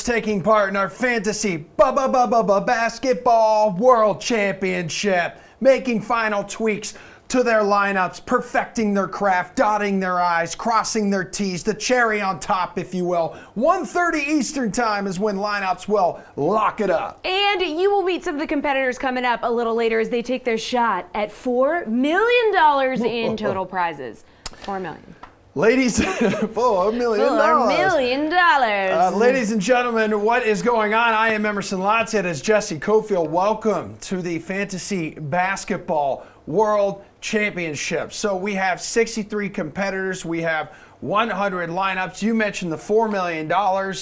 taking part in our fantasy basketball world championship, making final tweaks to their lineups, perfecting their craft, dotting their I's, crossing their T's, the cherry on top, if you will. 1:30 Eastern time is when lineups will lock it up. And you will meet some of the competitors coming up a little later as they take their shot at $4 million in total prizes. $4 million. Ladies, $4 million. $4 million. Ladies and gentlemen, what is going on? I am Emerson Lotzia. It is Jessie, Coffield. Welcome to the Fantasy Basketball World Championship. So we have 63 competitors. We have 100 lineups. You mentioned the $4 million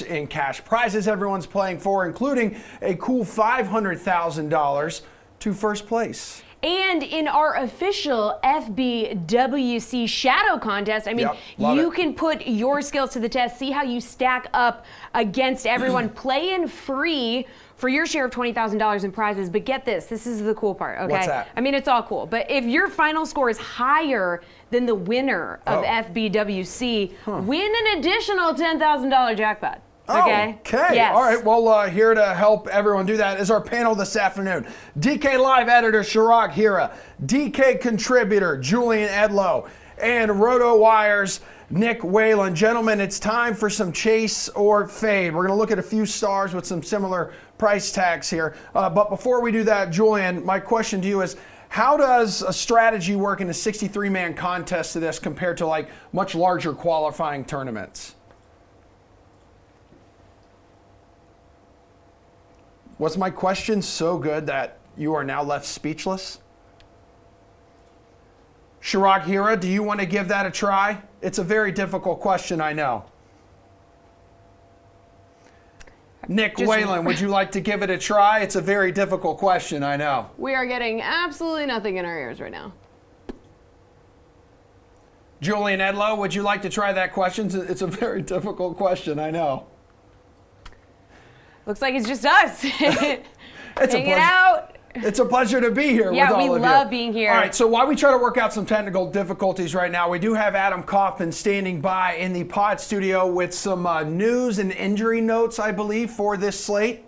in cash prizes everyone's playing for, including a cool $500,000 to first place. And in our official FBWC Shadow Contest, you can put your skills to the test, see how you stack up against everyone, play in free for your share of $20,000 in prizes. But get this, this is the cool part, okay? What's that? I mean, it's all cool. But if your final score is higher than the winner of FBWC, win an additional $10,000 jackpot. Okay. Yes. All right. Well, here to help everyone do that is our panel this afternoon. DK Live editor Chirag Hira, DK contributor Julian Edlow, and RotoWire's Nick Whalen. Gentlemen, it's time for some chase or fade. We're going to look at a few stars with some similar price tags here. But before we do that, Julian, my question to you is, how does a strategy work in a 63-man contest to this compared to like much larger qualifying tournaments? Was my question so good that you are now left speechless? Chirag Hira, do you want to give that a try? It's a very difficult question, I know. Nick Whalen, would you like to give it a try? It's a very difficult question, I know. We are getting absolutely nothing in our ears right now. Julian Edlow, would you like to try that question? It's a very difficult question, I know. Looks like it's just us. Hanging out. It's a pleasure to be here with all of you. Yeah, we love being here. All right, so while we try to work out some technical difficulties right now, we do have Adam Kaufman standing by in the pod studio with some news and injury notes, I believe, for this slate.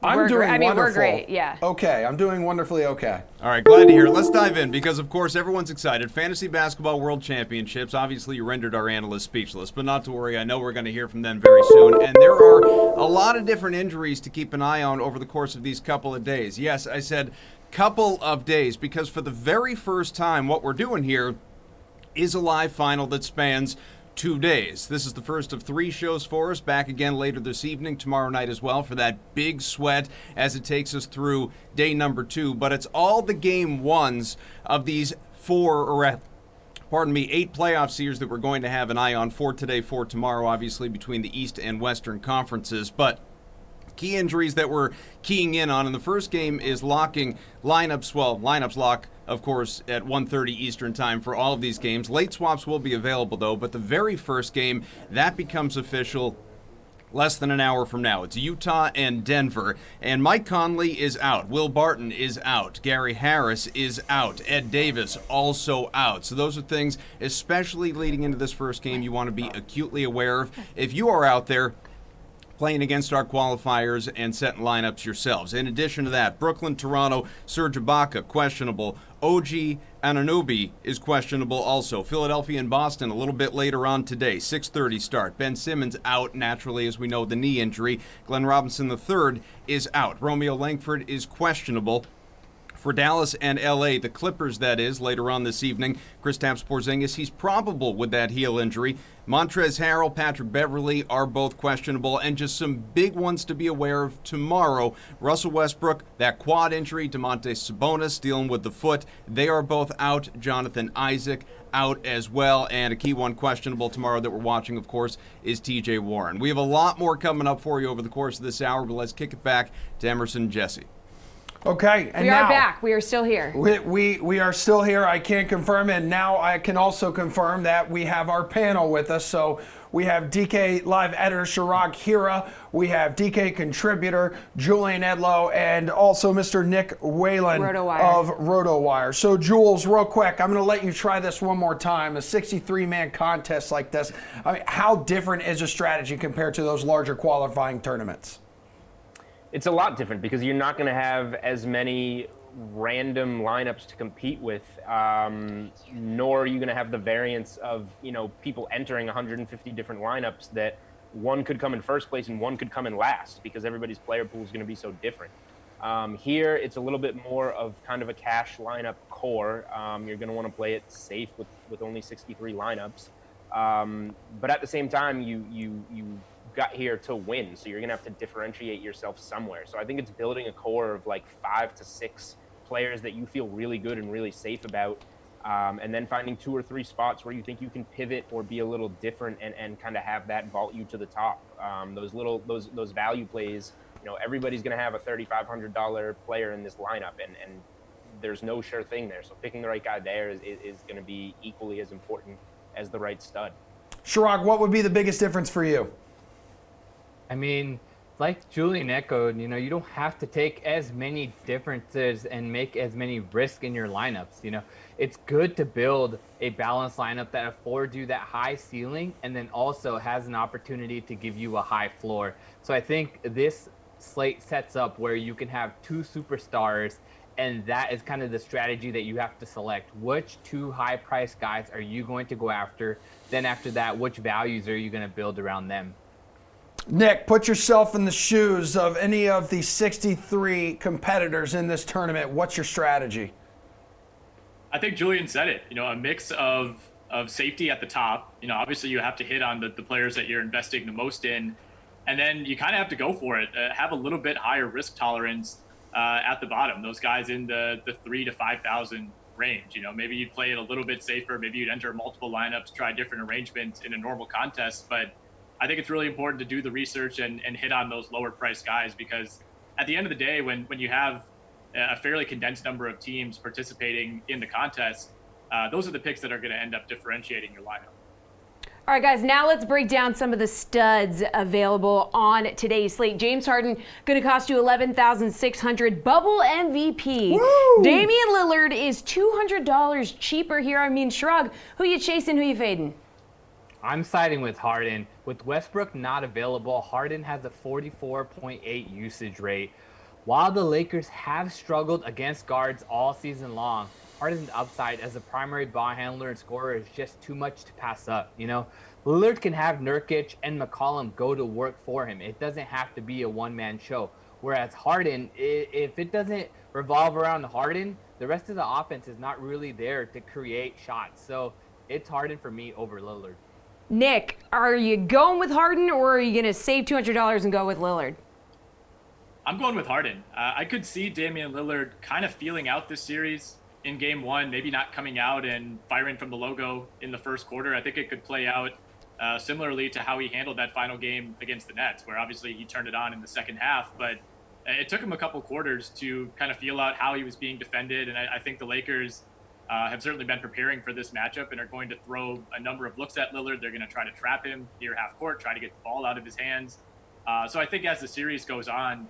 We're great, yeah. Okay, I'm doing wonderfully okay. All right, glad to hear it. Let's dive in because, of course, everyone's excited. Fantasy Basketball World Championships. Obviously, you rendered our analysts speechless, but not to worry. I know we're going to hear from them very soon. And there are a lot of different injuries to keep an eye on over the course of these couple of days. Yes, I said couple of days because for the very first time, what we're doing here is a live final that spans 2 days. This is the first of 3 shows for us. Back again later this evening, tomorrow night as well, for that big sweat as it takes us through day number 2. But it's all the game ones of these 8 playoff series that we're going to have an eye on for today, for tomorrow, obviously, between the East and Western conferences. But key injuries that we're keying in on, and the first game is locking lineups. Well, lineups lock, of course, at 1:30 Eastern time for all of these games. Late swaps will be available, though, but the very first game, that becomes official less than an hour from now. It's Utah and Denver, and Mike Conley is out. Will Barton is out. Gary Harris is out. Ed Davis also out. So those are things, especially leading into this first game, you want to be acutely aware of. If you are out there playing against our qualifiers and setting lineups yourselves. In addition to that, Brooklyn, Toronto, Serge Ibaka, questionable. OG Anunoby is questionable also. Philadelphia and Boston a little bit later on today, 6:30 start. Ben Simmons out, naturally, as we know, the knee injury. Glenn Robinson III is out. Romeo Langford is questionable. For Dallas and L.A., the Clippers, that is, later on this evening. Kristaps Porzingis, he's probable with that heel injury. Montrezl Harrell, Patrick Beverley are both questionable. And just some big ones to be aware of tomorrow. Russell Westbrook, that quad injury. Domantas Sabonis dealing with the foot. They are both out. Jonathan Isaac out as well. And a key one questionable tomorrow that we're watching, of course, is TJ Warren. We have a lot more coming up for you over the course of this hour, but let's kick it back to Emerson and Jessie. Okay, and we now are back. We are still here. We are still here. I can confirm, and now I can also confirm that we have our panel with us. So we have DK Live editor Chirag Hira, we have DK contributor Julian Edlow, and also Mr. Nick Whalen of RotoWire. So Jules, real quick, I'm going to let you try this one more time. A 63-man contest like this, I mean, how different is the strategy compared to those larger qualifying tournaments? It's a lot different because you're not going to have as many random lineups to compete with, nor are you going to have the variance of, people entering 150 different lineups that one could come in first place and one could come in last because everybody's player pool is going to be so different. Here, it's a little bit more of kind of a cash lineup core. You're going to want to play it safe with only 63 lineups. But at the same time, you got here to win, so you're gonna have to differentiate yourself somewhere. So I think it's building a core of like 5 to 6 players that you feel really good and really safe about, and then finding 2 or 3 spots where you think you can pivot or be a little different and kind of have that vault you to the top. Those value plays, everybody's gonna have a $3,500 player in this lineup, and there's no sure thing there. So picking the right guy there is gonna be equally as important as the right stud. Chirag, what would be the biggest difference for you? I mean, like Julian echoed, you don't have to take as many differences and make as many risks in your lineups. It's good to build a balanced lineup that affords you that high ceiling and then also has an opportunity to give you a high floor. So I think this slate sets up where you can have 2 superstars, and that is kind of the strategy that you have to select. Which 2 high-priced guys are you going to go after? Then after that, which values are you going to build around them? Nick, put yourself in the shoes of any of the 63 competitors in this tournament. What's your strategy? I think Julian said it. A mix of safety at the top. Obviously you have to hit on the players that you're investing the most in, and then you kind of have to go for it. Have a little bit higher risk tolerance at the bottom. Those guys in the 3,000 to 5,000 range. Maybe you'd play it a little bit safer. Maybe you'd enter multiple lineups, try different arrangements in a normal contest, but I think it's really important to do the research and hit on those lower priced guys, because at the end of the day, when you have a fairly condensed number of teams participating in the contest, those are the picks that are going to end up differentiating your lineup. All right, guys, now let's break down some of the studs available on today's slate. James Harden going to cost you $11,600. Bubble MVP. Woo! Damian Lillard is $200 cheaper here. I mean, Shrug, who you chasing, who you fading? I'm siding with Harden. With Westbrook not available, Harden has a 44.8 usage rate. While the Lakers have struggled against guards all season long, Harden's upside as a primary ball handler and scorer is just too much to pass up. Lillard can have Nurkic and McCollum go to work for him. It doesn't have to be a one-man show. Whereas Harden, if it doesn't revolve around Harden, the rest of the offense is not really there to create shots. So it's Harden for me over Lillard. Nick, are you going with Harden, or are you going to save $200 and go with Lillard? I'm going with Harden. I could see Damian Lillard kind of feeling out this series in game 1, maybe not coming out and firing from the logo in the first quarter. I think it could play out similarly to how he handled that final game against the Nets, where obviously he turned it on in the second half, but it took him a couple quarters to kind of feel out how he was being defended. And I think the Lakers have certainly been preparing for this matchup and are going to throw a number of looks at Lillard. They're going to try to trap him near half court, try to get the ball out of his hands. So I think as the series goes on,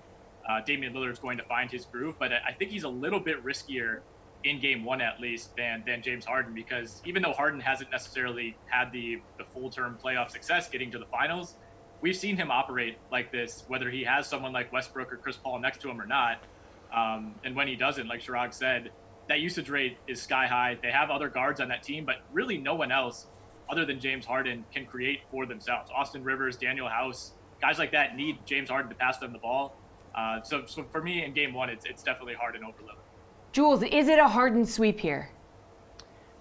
Damian Lillard's going to find his groove, but I think he's a little bit riskier in game 1 at least than James Harden, because even though Harden hasn't necessarily had the full-term playoff success getting to the finals, we've seen him operate like this, whether he has someone like Westbrook or Chris Paul next to him or not. And when he doesn't, like Chirag said, that usage rate is sky high. They have other guards on that team, but really no one else other than James Harden can create for themselves. Austin Rivers, Daniel House, guys like that need James Harden to pass them the ball. So for me in game 1, it's definitely Harden over Lillard. Jules, is it a Harden sweep here?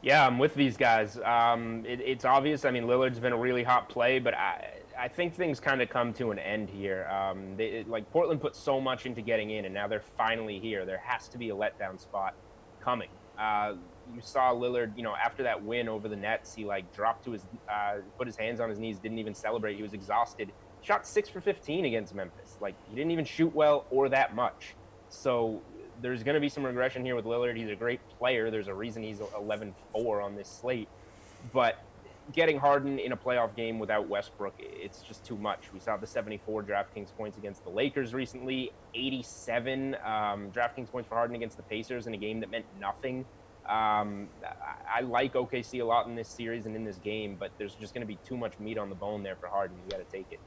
Yeah, I'm with these guys. It's obvious. I mean, Lillard's been a really hot play, but I think things kind of come to an end here. Portland put so much into getting in, and now they're finally here. There has to be a letdown spot coming. You saw Lillard, after that win over the Nets, he dropped to his, put his hands on his knees, didn't even celebrate. He was exhausted. Shot 6 for 15 against Memphis. He didn't even shoot well or that much. So there's going to be some regression here with Lillard. He's a great player. There's a reason he's 11-4 on this slate. But getting Harden in a playoff game without Westbrook, it's just too much. We saw the 74 DraftKings points against the Lakers recently, 87 DraftKings points for Harden against the Pacers in a game that meant nothing. I like OKC a lot in this series and in this game, but there's just going to be too much meat on the bone there for Harden. You got to take it.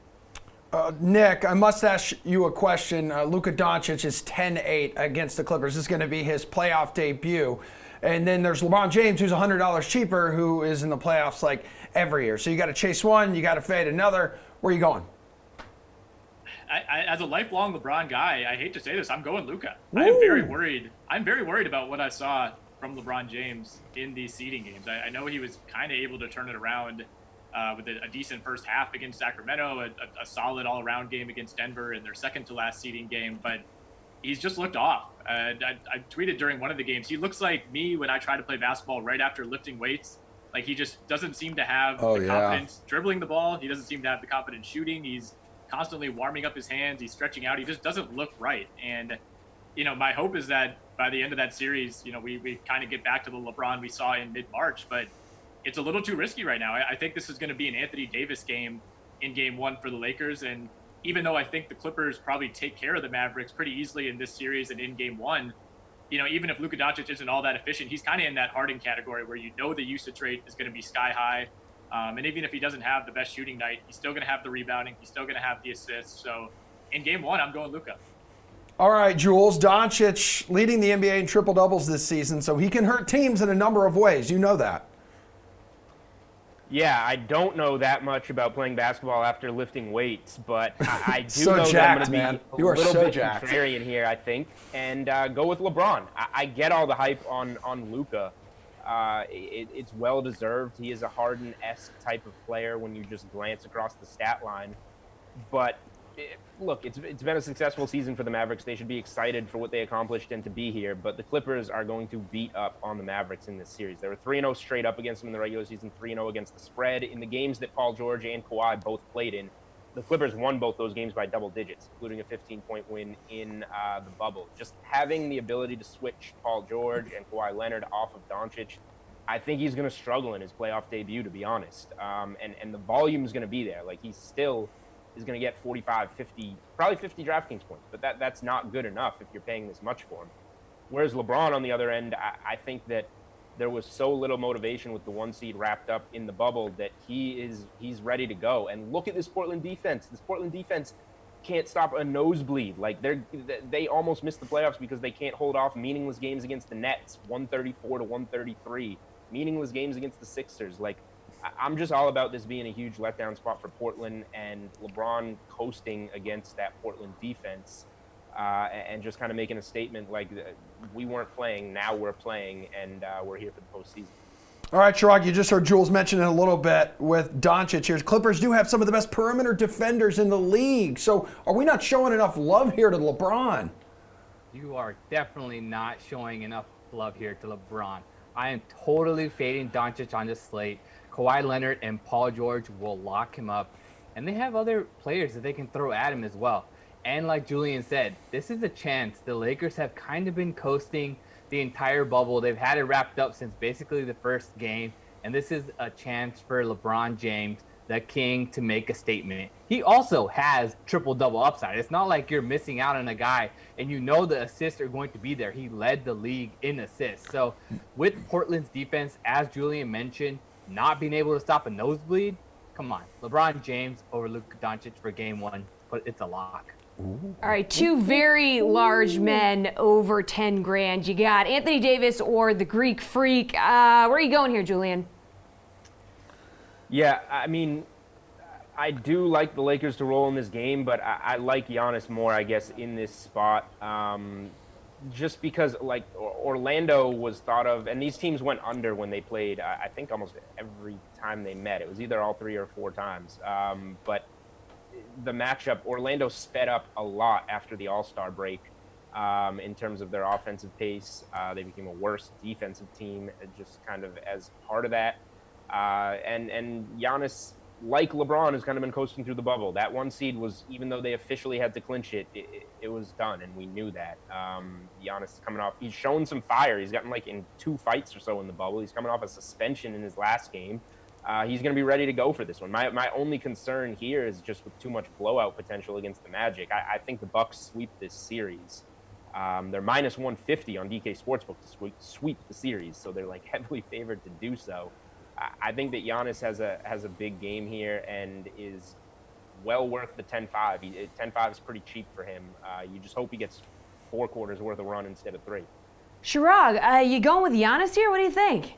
Nick, I must ask you a question. Luka Doncic is 10-8 against the Clippers. This is going to be his playoff debut. And then there's LeBron James, who's $100 cheaper, who is in the playoffs like every year. So you got to chase one, you got to fade another. Where are you going? I, as a lifelong LeBron guy, I hate to say this, I'm going Luka. I'm very worried. I'm very worried about what I saw from LeBron James in these seeding games. I know he was kind of able to turn it around with a decent first half against Sacramento, a solid all-around game against Denver in their second to last seeding game, but he's just looked off. I tweeted during one of the games, he looks like me when I try to play basketball right after lifting weights. Like, he just doesn't seem to have the confidence dribbling the ball. He doesn't seem to have the confidence shooting. He's constantly warming up his hands. He's stretching out. He just doesn't look right. And, my hope is that by the end of that series, we kind of get back to the LeBron we saw in mid-March, but it's a little too risky right now. I think this is going to be an Anthony Davis game in game one for the Lakers. And even though I think the Clippers probably take care of the Mavericks pretty easily in this series and in game one, even if Luka Doncic isn't all that efficient, he's kind of in that Harden category where the usage rate is going to be sky high. And even if he doesn't have the best shooting night, he's still going to have the rebounding. He's still going to have the assists. So in game one, I'm going Luka. All right, Jules. Doncic leading the NBA in triple-doubles this season, so he can hurt teams in a number of ways. You know that. Yeah, I don't know that much about playing basketball after lifting weights, but I do so know jacked, that I'm going to be a little so bit jacked. contrarian here, I think, and go with LeBron. I get all the hype on Luka. It's well-deserved. He is a Harden-esque type of player when you just glance across the stat line. But, look, it's been a successful season for the Mavericks. They should be excited for what they accomplished and to be here. But the Clippers are going to beat up on the Mavericks in this series. They were 3-0 straight up against them in the regular season, 3-0 against the spread. In the games that Paul George and Kawhi both played in, the Clippers won both those games by double digits, including a 15-point win in the bubble. Just having the ability to switch Paul George and Kawhi Leonard off of Doncic, I think he's going to struggle in his playoff debut, to be honest. And the volume is going to be there. Like, he's still is going to get 45, 50, probably 50 DraftKings points, but that's not good enough if you're paying this much for him. Whereas LeBron, on the other end, I think that there was so little motivation with the one seed wrapped up in the bubble that he's ready to go. And look at this Portland defense. This Portland defense can't stop a nosebleed. Like, they almost missed the playoffs because they can't hold off meaningless games against the Nets, 134 to 133, meaningless games against the Sixers. Like, I'm just all about this being a huge letdown spot for Portland and LeBron coasting against that Portland defense and just kind of making a statement like, we weren't playing, now we're playing, and we're here for the postseason. All right, Chirag, you just heard Jules mention it a little bit with Doncic here. Clippers do have some of the best perimeter defenders in the league. So are we not showing enough love here to LeBron? You are definitely not showing enough love here to LeBron. I am totally fading Doncic on this slate. Kawhi Leonard and Paul George will lock him up. And they have other players that they can throw at him as well. And like Julian said, this is a chance. The Lakers have kind of been coasting the entire bubble. They've had it wrapped up since basically the first game. And this is a chance for LeBron James, the king, to make a statement. He also has triple-double upside. It's not like you're missing out on a guy and you know the assists are going to be there. He led the league in assists. So with Portland's defense, as Julian mentioned, not being able to stop a nosebleed, come on. LeBron James over Luka Doncic for game one, but it's a lock. All right, two very large men over 10 grand. You got Anthony Davis or the Greek Freak. Where are you going here, Julian? Yeah, I mean, I do like the Lakers to roll in this game, but I like Giannis more, I guess, in this spot. Just because, like, Orlando was thought of, and these teams went under when they played, I think, almost every time they met. It was either all 3 or 4 times. But the matchup, Orlando sped up a lot after the All-Star break in terms of their offensive pace. They became a worse defensive team just kind of as part of that. And Giannis like LeBron has kind of been coasting through the bubble. That 1 seed was, even though they officially had to clinch it, it was done, and we knew that. Giannis is coming off. He's shown some fire. He's gotten like in 2 fights or so in the bubble. He's coming off a suspension in his last game. He's going to be ready to go for this one. My only concern here is just with too much blowout potential against the Magic. I think the Bucks sweep this series. They're minus 150 on DK Sportsbook to sweep the series, so they're like heavily favored to do so. I think that Giannis has a big game here and is well worth the 10-5. 10-5 is pretty cheap for him. You just hope he gets 4 quarters worth of run instead of 3. Chirag, you going with Giannis here? What do you think?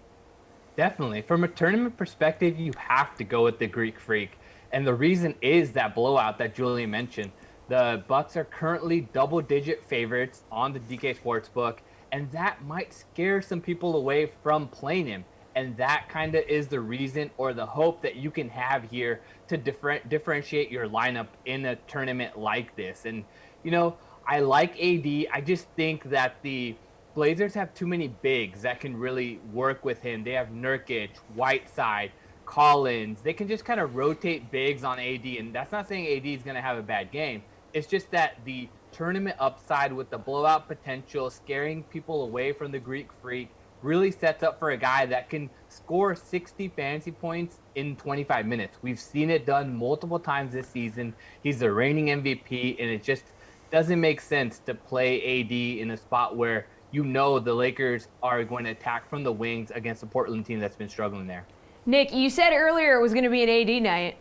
Definitely. From a tournament perspective, you have to go with the Greek Freak. And the reason is that blowout that Julian mentioned. The Bucks are currently double-digit favorites on the DK Sportsbook, and that might scare some people away from playing him. And that kind of is the reason or the hope that you can have here to differentiate your lineup in a tournament like this. And, you know, I like AD. I just think that the Blazers have too many bigs that can really work with him. They have Nurkic, Whiteside, Collins. They can just kind of rotate bigs on AD. And that's not saying AD is going to have a bad game. It's just that the tournament upside with the blowout potential, scaring people away from the Greek Freak, really sets up for a guy that can score 60 fantasy points in 25 minutes. We've seen it done multiple times this season. He's the reigning MVP, and it just doesn't make sense to play AD in a spot where you know the Lakers are going to attack from the wings against a Portland team that's been struggling there. Nick, you said earlier it was going to be an AD night.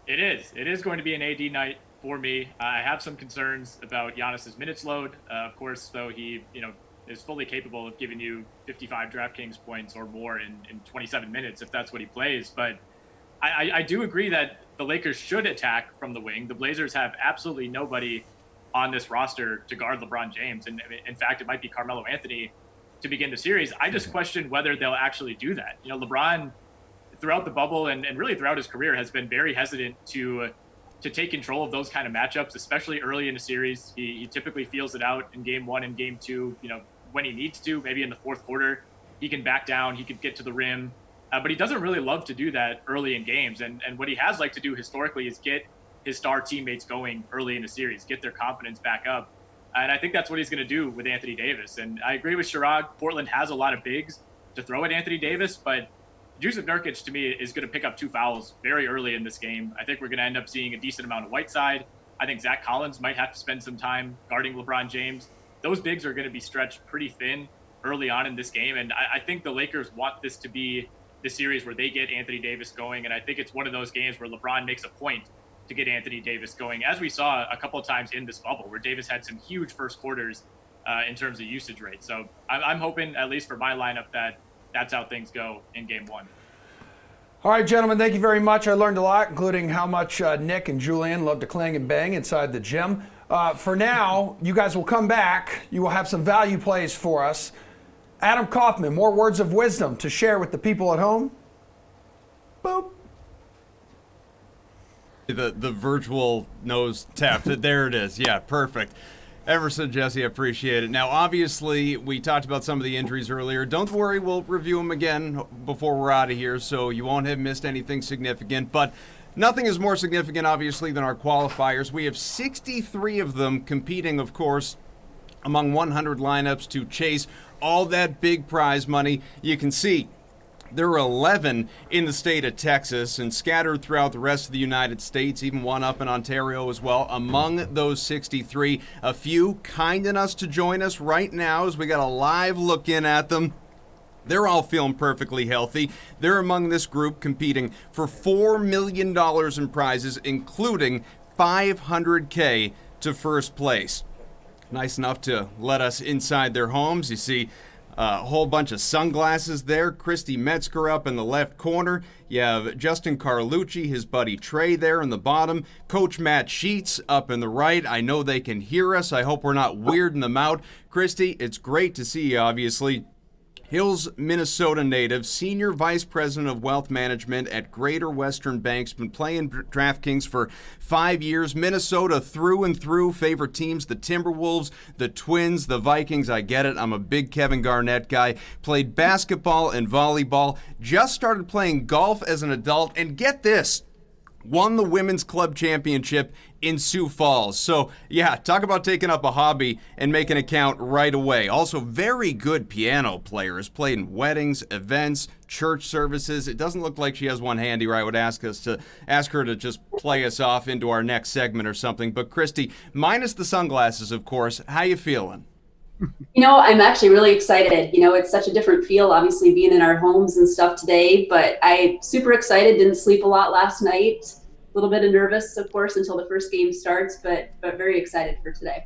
It is. It is going to be an AD night for me. I have some concerns about Giannis's minutes load. Of course, though, he, is fully capable of giving you 55 DraftKings points or more in 27 minutes if that's what he plays. But I do agree that the Lakers should attack from the wing. The Blazers have absolutely nobody on this roster to guard LeBron James. And in fact, it might be Carmelo Anthony to begin the series. I just question whether they'll actually do that. LeBron throughout the bubble and really throughout his career has been very hesitant to take control of those kind of matchups, especially early in a series. He typically feels it out in game 1 and game 2, when he needs to, maybe in the 4th quarter, he can back down, he could get to the rim. But he doesn't really love to do that early in games. And what he has liked to do historically is get his star teammates going early in the series, get their confidence back up. And I think that's what he's going to do with Anthony Davis. And I agree with Chirag. Portland has a lot of bigs to throw at Anthony Davis, but Jusuf Nurkic, to me, is going to pick up 2 fouls very early in this game. I think we're going to end up seeing a decent amount of Whiteside. I think Zach Collins might have to spend some time guarding LeBron James. Those bigs are going to be stretched pretty thin early on in this game. And I think the Lakers want this to be the series where they get Anthony Davis going. And I think it's one of those games where LeBron makes a point to get Anthony Davis going, as we saw a couple of times in this bubble, where Davis had some huge first quarters in terms of usage rate. So I'm hoping, at least for my lineup, that's how things go in game 1. All right, gentlemen, thank you very much. I learned a lot, including how much Nick and Julian love to clang and bang inside the gym. For now, you guys will come back. You will have some value plays for us. Adam Kaufman, more words of wisdom to share with the people at home? Boop. The virtual nose tap. There it is. Yeah, perfect. Emerson, Jessie, I appreciate it. Now, obviously, we talked about some of the injuries earlier. Don't worry, we'll review them again before we're out of here, so you won't have missed anything significant. But nothing is more significant, obviously, than our qualifiers. We have 63 of them competing, of course, among 100 lineups to chase all that big prize money. You can see there are 11 in the state of Texas and scattered throughout the rest of the United States, even one up in Ontario as well. Among those 63, a few kind enough to join us right now as we got a live look in at them. They're all feeling perfectly healthy. They're among this group competing for $4 million in prizes, including $500K to first place. Nice enough to let us inside their homes. You see a whole bunch of sunglasses there. Christy Metzger up in the left corner. You have Justin Carlucci, his buddy Trey there in the bottom. Coach Matt Sheets up in the right. I know they can hear us. I hope we're not weirding them out. Christy, it's great to see you, obviously. Hills, Minnesota native, senior vice president of wealth management at Greater Western Bank's been playing DraftKings for 5 years. Minnesota through and through, favorite teams, the Timberwolves, the Twins, the Vikings. I get it. I'm a big Kevin Garnett guy. Played basketball and volleyball. Just started playing golf as an adult. And get this, won the Women's Club Championship in Sioux Falls. So, yeah, talk about taking up a hobby and making it count right away. Also, very good piano player. Has played in weddings, events, church services. It doesn't look like she has one handy, or I would ask her to just play us off into our next segment or something. But, Christy, minus the sunglasses, of course, how you feeling? I'm actually really excited. It's such a different feel, obviously, being in our homes and stuff today, but I'm super excited. Didn't sleep a lot last night. A little bit of nervous, of course, until the first game starts, but very excited for today.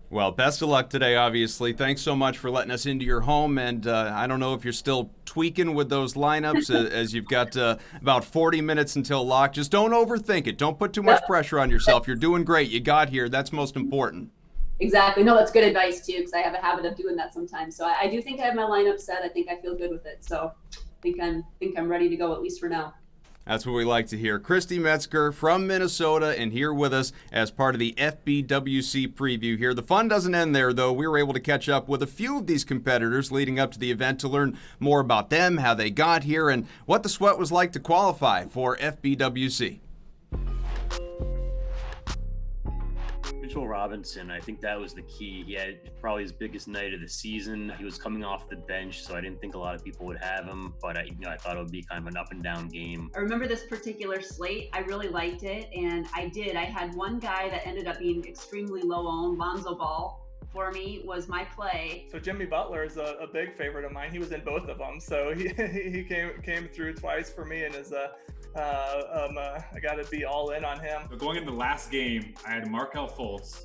Well, best of luck today, obviously. Thanks so much for letting us into your home, and I don't know if you're still tweaking with those lineups as you've got about 40 minutes until lock. Just don't overthink it. Don't put too much pressure on yourself. You're doing great. You got here. That's most important. Exactly. No, that's good advice too, because I have a habit of doing that sometimes. So I do think I have my lineup set. I think I feel good with it. So I think I'm ready to go, at least for now. That's what we like to hear. Christy Metzger from Minnesota, and here with us as part of the FBWC preview here. The fun doesn't end there, though. We were able to catch up with a few of these competitors leading up to the event to learn more about them, how they got here, and what the sweat was like to qualify for FBWC. Mitchell Robinson, I think that was the key. He had probably his biggest night of the season. He was coming off the bench, so I didn't think a lot of people would have him, but I thought it would be kind of an up and down game. I remember this particular slate. I really liked it, and I had one guy that ended up being extremely low owned. Lonzo Ball, for me, was my play. So Jimmy Butler is a big favorite of mine. He was in both of them, so he came through twice for me, and is I got to be all in on him. So going into the last game, I had Markelle Fultz,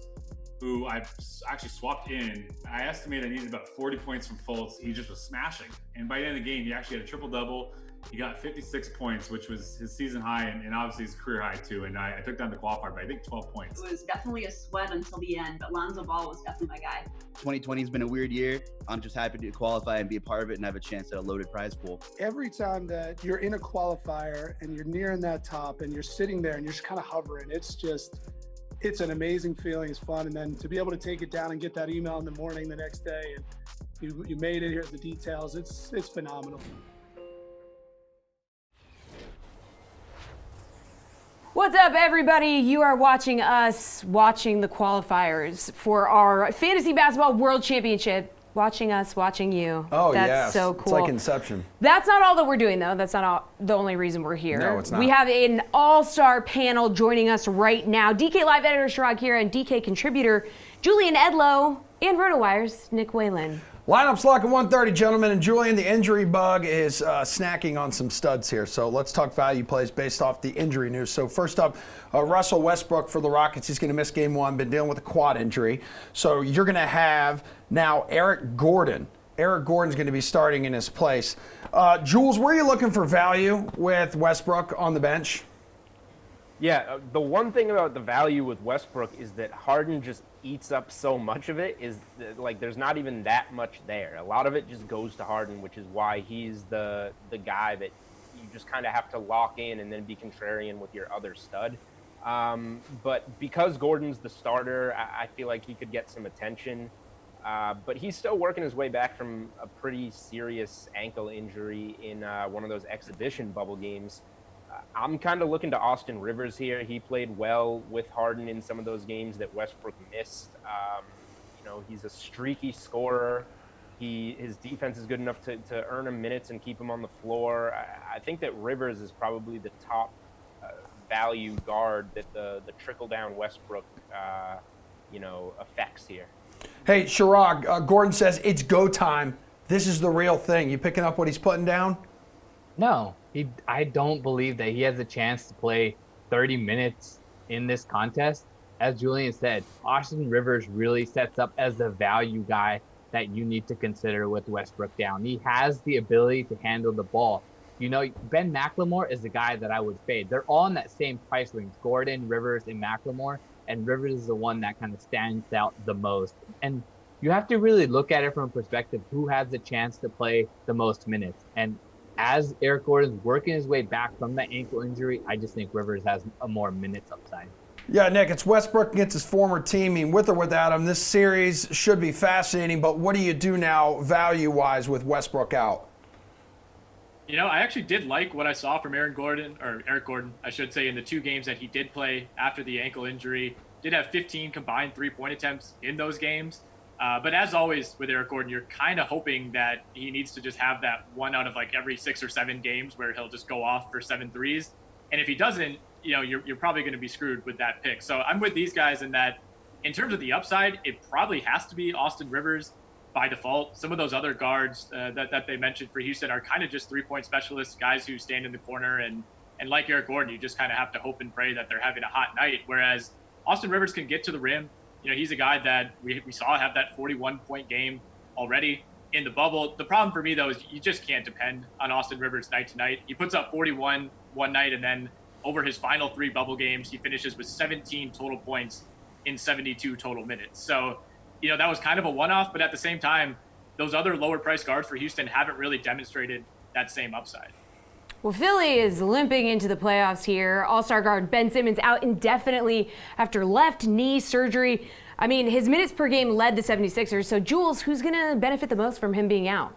who I actually swapped in. I estimated I needed about 40 points from Fultz. He just was smashing. And by the end of the game, he actually had a triple-double. He got 56 points, which was his season high and obviously his career high too. And I took down the qualifier by I think 12 points. It was definitely a sweat until the end, but Lonzo Ball was definitely my guy. 2020 has been a weird year. I'm just happy to qualify and be a part of it and have a chance at a loaded prize pool. Every time that you're in a qualifier and you're nearing that top and you're sitting there and you're just kind of hovering, it's an amazing feeling. It's fun. And then to be able to take it down and get that email in the morning the next day and you made it, here's the details. It's phenomenal. What's up, everybody? You are watching us watching the qualifiers for our Fantasy Basketball World Championship. Watching us, watching you. Oh, that's yes. so cool. It's like Inception. That's not all that we're doing, though. That's not the only reason we're here. No, it's not. We have an all-star panel joining us right now. DK Live editor Sharad Kira and DK contributor Julian Edlow and RotoWire's Nick Whalen. Lineup's locking 130, gentlemen, and Julian, the injury bug is snacking on some studs here. So let's talk value plays based off the injury news. So first up, Russell Westbrook for the Rockets. He's going to miss game one, been dealing with a quad injury. So you're going to have now Eric Gordon. Eric Gordon's going to be starting in his place. Jules, were you looking for value with Westbrook on the bench? Yeah, the one thing about the value with Westbrook is that Harden just eats up so much of it. Like there's not even that much there. A lot of it just goes to Harden, which is why he's the guy that you just kind of have to lock in and then be contrarian with your other stud. But because Gordon's the starter, I feel like he could get some attention. But he's still working his way back from a pretty serious ankle injury in one of those exhibition bubble games. I'm kind of looking to Austin Rivers here. He played well with Harden in some of those games that Westbrook missed. He's a streaky scorer. His defense is good enough to earn him minutes and keep him on the floor. I think that Rivers is probably the top value guard that the trickle-down Westbrook, affects here. Hey, Sharad, Gordon says it's go time. This is the real thing. You picking up what he's putting down? No, I don't believe that he has a chance to play 30 minutes in this contest. As Julian said, Austin Rivers really sets up as the value guy that you need to consider with Westbrook down. He has the ability to handle the ball. Ben McLemore is the guy that I would fade. They're all in that same price range, Gordon, Rivers, and McLemore, and Rivers is the one that kind of stands out the most. And you have to really look at it from a perspective who has the chance to play the most minutes. And as Eric Gordon's working his way back from that ankle injury, I just think Rivers has a more minutes upside. Yeah, Nick, it's Westbrook against his former team. I mean, with or without him, this series should be fascinating, but what do you do now value-wise with Westbrook out? You know, I actually did like what I saw from Eric Gordon, I should say, in the 2 games that he did play after the ankle injury. Did have 15 combined 3-point attempts in those games. But as always with Eric Gordon, you're kind of hoping that he needs to just have that 1 out of like every 6 or 7 games where he'll just go off for 7 threes. And if he doesn't, you know, you're probably going to be screwed with that pick. So I'm with these guys in that in terms of the upside, it probably has to be Austin Rivers by default. Some of those other guards that they mentioned for Houston are kind of just 3-point specialists, guys who stand in the corner. And like Eric Gordon, you just kind of have to hope and pray that they're having a hot night. Whereas Austin Rivers can get to the rim. You know, he's a guy that we saw have that 41-point game already in the bubble. The problem for me, though, is you just can't depend on Austin Rivers night to night. He puts up 41 one night, and then over his final 3 bubble games, he finishes with 17 total points in 72 total minutes. So, you know, that was kind of a one-off, but at the same time, those other lower-priced guards for Houston haven't really demonstrated that same upside. Well, Philly is limping into the playoffs here. All-star guard Ben Simmons out indefinitely after left knee surgery. I mean, his minutes per game led the 76ers. So, Jules, who's going to benefit the most from him being out?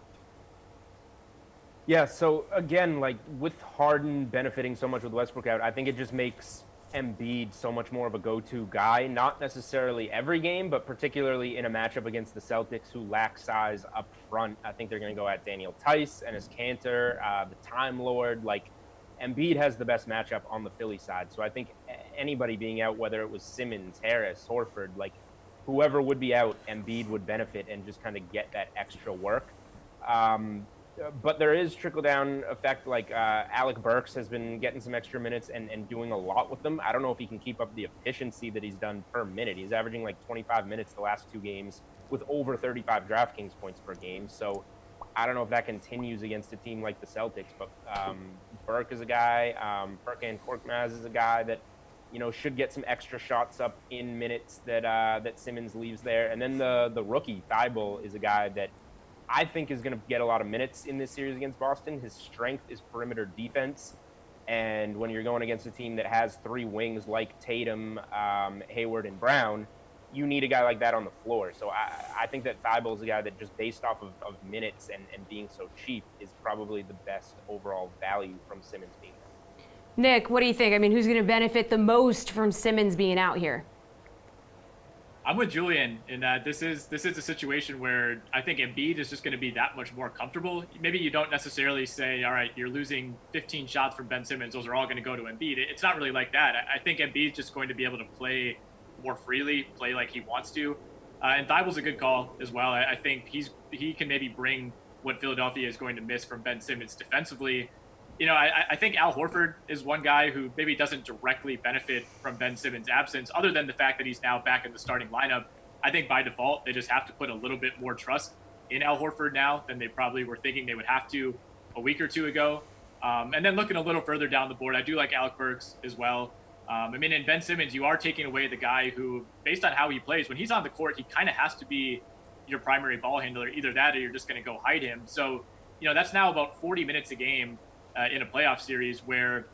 Yeah, so again, like with Harden benefiting so much with Westbrook out, I think it just makes Embiid so much more of a go-to guy, not necessarily every game, but particularly in a matchup against the Celtics who lack size up front. I think they're going to go at Daniel Tice, Enes Kanter, the Time Lord. Like, Embiid has the best matchup on the Philly side. So I think anybody being out, whether it was Simmons, Harris, Horford, like whoever would be out, Embiid would benefit and just kind of get that extra work. But there is trickle-down effect. Like Alec Burks has been getting some extra minutes and doing a lot with them. I don't know if he can keep up the efficiency that he's done per minute. He's averaging like 25 minutes the last 2 games with over 35 DraftKings points per game. So I don't know if that continues against a team like the Celtics. But Burke is a guy. Furkan Korkmaz is a guy that, you know, should get some extra shots up in minutes that Simmons leaves there. And then the rookie, Thibault, is a guy that I think is going to get a lot of minutes in this series against Boston. His strength is perimeter defense. And when you're going against a team that has 3 wings like Tatum, Hayward, and Brown, you need a guy like that on the floor. So I think that Thibault is a guy that just based off of minutes and being so cheap is probably the best overall value from Simmons being there. Nick, what do you think? I mean, who's going to benefit the most from Simmons being out here? I'm with Julian in that this is a situation where I think Embiid is just going to be that much more comfortable. Maybe you don't necessarily say, all right, you're losing 15 shots from Ben Simmons. Those are all going to go to Embiid. It's not really like that. I think Embiid's just going to be able to play more freely, play like he wants to. And Thibault's a good call as well. I think he can maybe bring what Philadelphia is going to miss from Ben Simmons defensively. You know, I think Al Horford is one guy who maybe doesn't directly benefit from Ben Simmons' absence, other than the fact that he's now back in the starting lineup. I think by default, they just have to put a little bit more trust in Al Horford now than they probably were thinking they would have to a week or 2 ago. And then looking a little further down the board, I do like Alec Burks as well. I mean, in Ben Simmons, you are taking away the guy who, based on how he plays, when he's on the court, he kind of has to be your primary ball handler. Either that or you're just going to go hide him. So, you know, that's now about 40 minutes a game in a playoff series where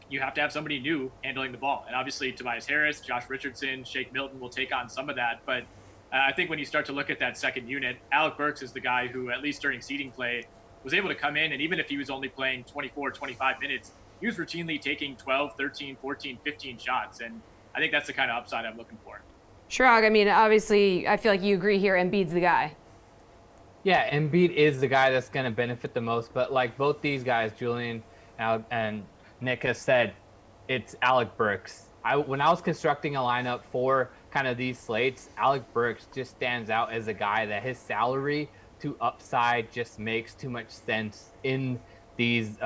you have to have somebody new handling the ball. And obviously Tobias Harris, Josh Richardson, Shake Milton will take on some of that. But I think when you start to look at that second unit, Alec Burks is the guy who, at least during seeding play, was able to come in. And even if he was only playing 24, 25 minutes, he was routinely taking 12, 13, 14, 15 shots. And I think that's the kind of upside I'm looking for. Shrug, I mean, obviously, I feel like you agree here, Embiid's the guy. Yeah, Embiid is the guy that's going to benefit the most. But like both these guys, Julian and Nick has said, it's Alec Burks. When I was constructing a lineup for kind of these slates, Alec Burks just stands out as a guy that his salary to upside just makes too much sense in these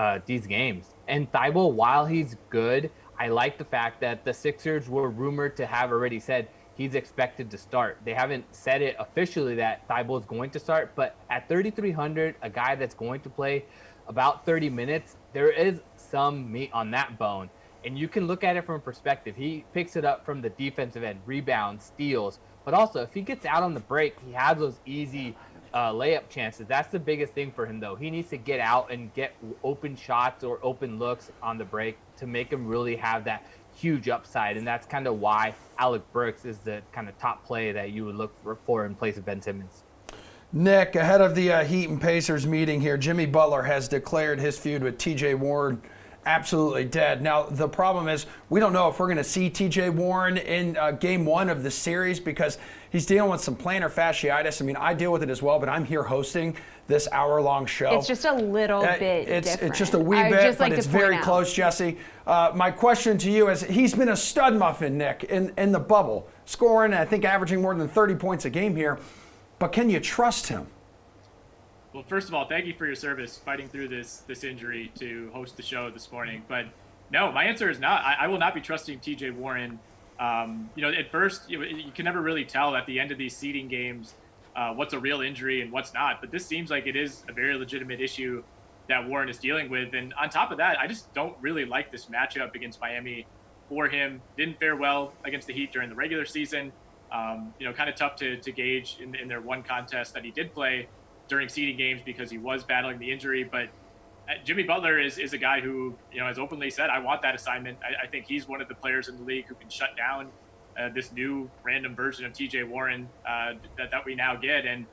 games. And Thibault, while he's good, I like the fact that the Sixers were rumored to have already said he's expected to start. They haven't said it officially that Thibault is going to start, but at 3,300, a guy that's going to play about 30 minutes, there is some meat on that bone. And you can look at it from a perspective. He picks it up from the defensive end, rebounds, steals. But also, if he gets out on the break, he has those easy layup chances. That's the biggest thing for him, though. He needs to get out and get open shots or open looks on the break to make him really have that huge upside. And that's kind of why Alec Burks is the kind of top play that you would look for in place of Ben Simmons. Nick, ahead of the Heat and Pacers meeting here, Jimmy Butler has declared his feud with TJ Warren absolutely dead. Now, the problem is we don't know if we're going to see TJ Warren in game one of the series because he's dealing with some plantar fasciitis. I mean, I deal with it as well, but I'm here hosting this hour-long show. It's just a little bit different. It's just a wee bit, but it's very close, Jessie. My question to you is, he's been a stud muffin, Nick, in the bubble, scoring, I think, averaging more than 30 points a game here. But can you trust him? Well, first of all, thank you for your service fighting through this injury to host the show this morning. But no, my answer is not. I will not be trusting TJ Warren. At first, you can never really tell at the end of these seeding games what's a real injury and what's not. But this seems like it is a very legitimate issue that Warren is dealing with. And on top of that, I just don't really like this matchup against Miami for him. Didn't fare well against the Heat during the regular season. Kind of tough to gauge in their one contest that he did play during seeding games because he was battling the injury. But Jimmy Butler is a guy who, has openly said, I want that assignment. I think he's one of the players in the league who can shut down this new random version of TJ Warren that we now get. And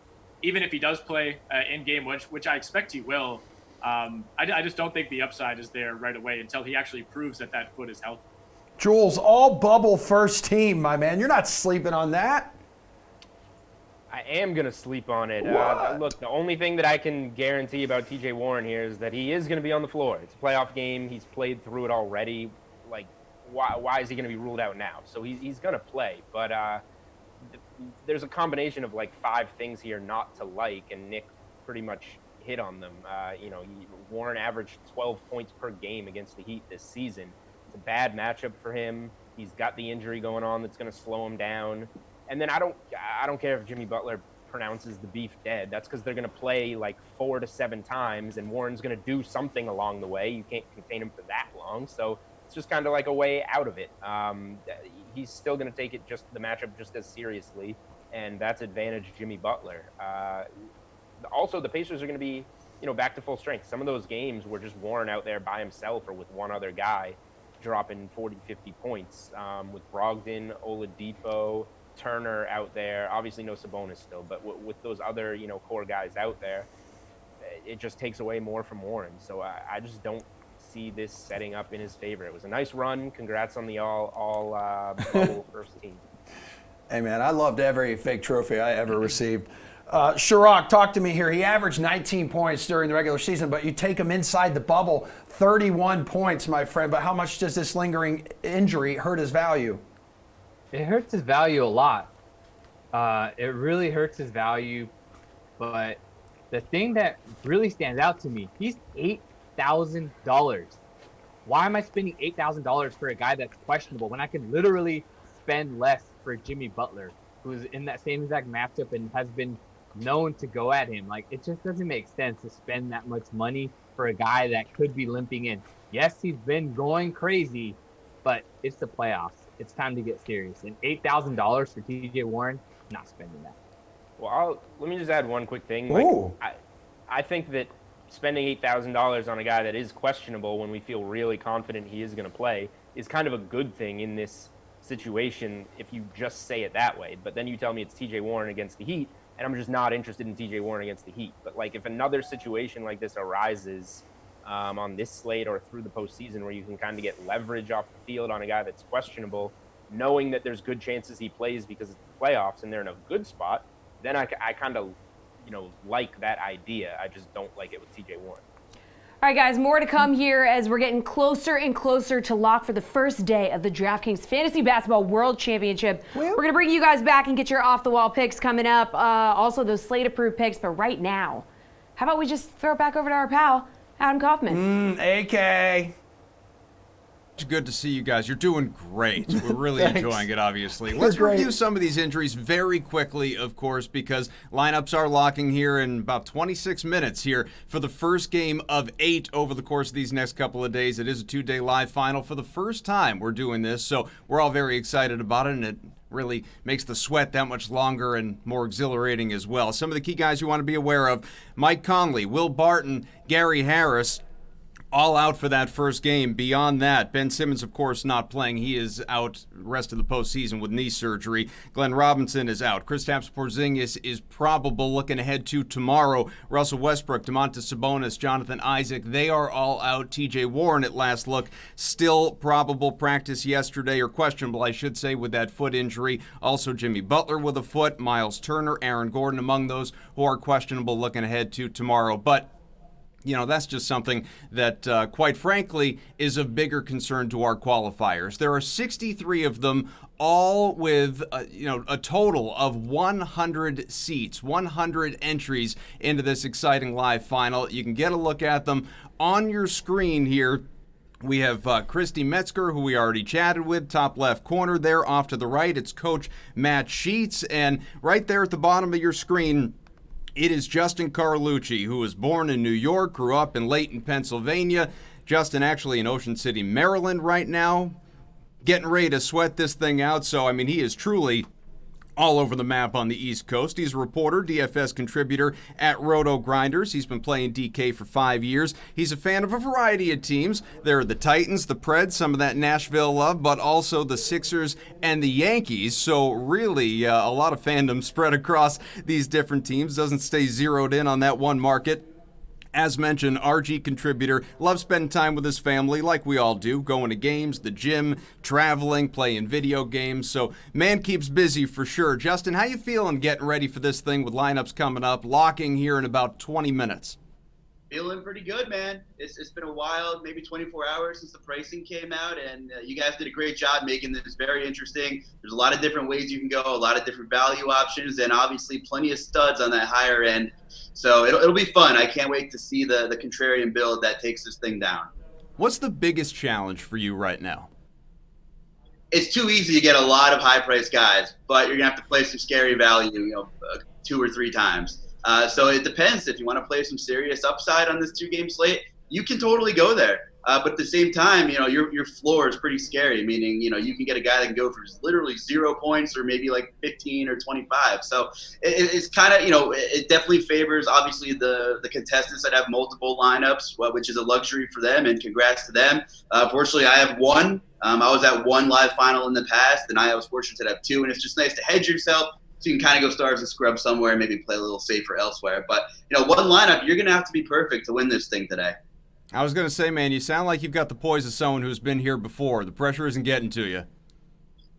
even if he does play in game, which I expect he will, I just don't think the upside is there right away until he actually proves that foot is healthy. Jules, all bubble first team, my man. You're not sleeping on that. I am going to sleep on it. Look, the only thing that I can guarantee about TJ Warren here is that he is going to be on the floor. It's a playoff game. He's played through it already. Like, why is he going to be ruled out now? So he's going to play. But there's a combination of, 5 things here not to like, and Nick pretty much hit on them. Warren averaged 12 points per game against the Heat this season. It's a bad matchup for him. He's got the injury going on that's going to slow him down. And then I don't care if Jimmy Butler pronounces the beef dead. That's because they're going to play 4 to 7 times, and Warren's going to do something along the way. You can't contain him for that long, so it's just kind of like a way out of it. He's still going to take it the matchup just as seriously, and that's advantage Jimmy Butler. Also, the Pacers are going to be back to full strength. Some of those games were just Warren out there by himself or with one other guy dropping 40, 50 points with Brogdon, Oladipo, Turner out there. Obviously no Sabonis still, but with those other, core guys out there, it just takes away more from Warren. So I just don't see this setting up in his favor. It was a nice run. Congrats on the all bubble first team. Hey, man, I loved every fake trophy I ever received. Chirac, talk to me here. He averaged 19 points during the regular season, but you take him inside the bubble, 31 points, my friend. But how much does this lingering injury hurt his value? It hurts his value a lot. It really hurts his value. But the thing that really stands out to me, he's $8,000. Why am I spending $8,000 for a guy that's questionable when I can literally spend less for Jimmy Butler, who's in that same exact matchup and has been known to go at him? It just doesn't make sense to spend that much money for a guy that could be limping in. Yes, he's been going crazy, but it's the playoffs. It's time to get serious. And $8,000 for TJ Warren, not spending that. Well, let me just add one quick thing. I think that spending $8,000 on a guy that is questionable when we feel really confident he is going to play is kind of a good thing in this situation if you just say it that way. But then you tell me it's TJ Warren against the Heat, and I'm just not interested in TJ Warren against the Heat. But if another situation like this arises on this slate or through the postseason where you can kind of get leverage off the field on a guy that's questionable, knowing that there's good chances he plays because it's the playoffs and they're in a good spot, then I kind of, like that idea. I just don't like it with TJ Warren. All right, guys, more to come here as we're getting closer and closer to lock for the first day of the DraftKings Fantasy Basketball World Championship. We're going to bring you guys back and get your off-the-wall picks coming up, also those Slate-approved picks. But right now, how about we just throw it back over to our pal, Adam Kaufman? AK. Good to see you guys. You're doing great. We're really enjoying it, obviously. Let's great. review some of these injuries very quickly, of course, because lineups are locking here in about 26 minutes here for the first game of 8 over the course of these next couple of days. It is a 2-day live final for the first time we're doing this, so we're all very excited about it, and it really makes the sweat that much longer and more exhilarating as well. Some of the key guys you want to be aware of: Mike Conley, Will Barton, Gary Harris, all out for that first game. Beyond that, Ben Simmons, of course, not playing. He is out the rest of the postseason with knee surgery. Glenn Robinson is out. Kristaps Porzingis is probable. Looking ahead to tomorrow, Russell Westbrook, Domantas Sabonis, Jonathan Isaac, they are all out. TJ Warren, at last look, still probable. Practice yesterday, or questionable, I should say, with that foot injury. Also Jimmy Butler with a foot, Miles Turner, Aaron Gordon among those who are questionable looking ahead to tomorrow. But that's just something that, quite frankly, is of bigger concern to our qualifiers. There are 63 of them, all with, a total of 100 seats, 100 entries into this exciting live final. You can get a look at them on your screen here. We have Christy Metzger, who we already chatted with, top left corner there. Off to the right, it's Coach Matt Sheets. And right there at the bottom of your screen, it is Justin Carlucci, who was born in New York, grew up in Layton, Pennsylvania. Justin actually in Ocean City, Maryland right now, getting ready to sweat this thing out. So, he is truly all over the map on the East Coast. He's a reporter, DFS contributor at Roto Grinders. He's been playing DK for 5 years. He's a fan of a variety of teams. There are the Titans, the Preds, some of that Nashville love, but also the Sixers and the Yankees. So really a lot of fandom spread across these different teams. Doesn't stay zeroed in on that one market. As mentioned, RG contributor, loves spending time with his family like we all do, going to games, the gym, traveling, playing video games. So man keeps busy for sure. Justin, how you feeling getting ready for this thing with lineups coming up, locking here in about 20 minutes? Feeling pretty good, man. It's been a while, maybe 24 hours since the pricing came out, and you guys did a great job making this very interesting. There's a lot of different ways you can go, a lot of different value options, and obviously plenty of studs on that higher end. So it'll be fun. I can't wait to see the contrarian build that takes this thing down. What's the biggest challenge for you right now? It's too easy to get a lot of high-priced guys, but you're going to have to play some scary value, 2 or 3 times. So it depends. If you want to play some serious upside on this 2-game slate, you can totally go there. But at the same time, your floor is pretty scary, meaning, you can get a guy that can go for literally 0 points or maybe like 15 or 25. So it's kind of, it definitely favors, obviously, the contestants that have multiple lineups, which is a luxury for them, and congrats to them. Fortunately, I have one. I was at one live final in the past, and I was fortunate to have 2, and it's just nice to hedge yourself. So you can kind of go stars and scrub somewhere and maybe play a little safer elsewhere. But, one lineup, you're going to have to be perfect to win this thing today. I was going to say, man, you sound like you've got the poise of someone who's been here before. The pressure isn't getting to you.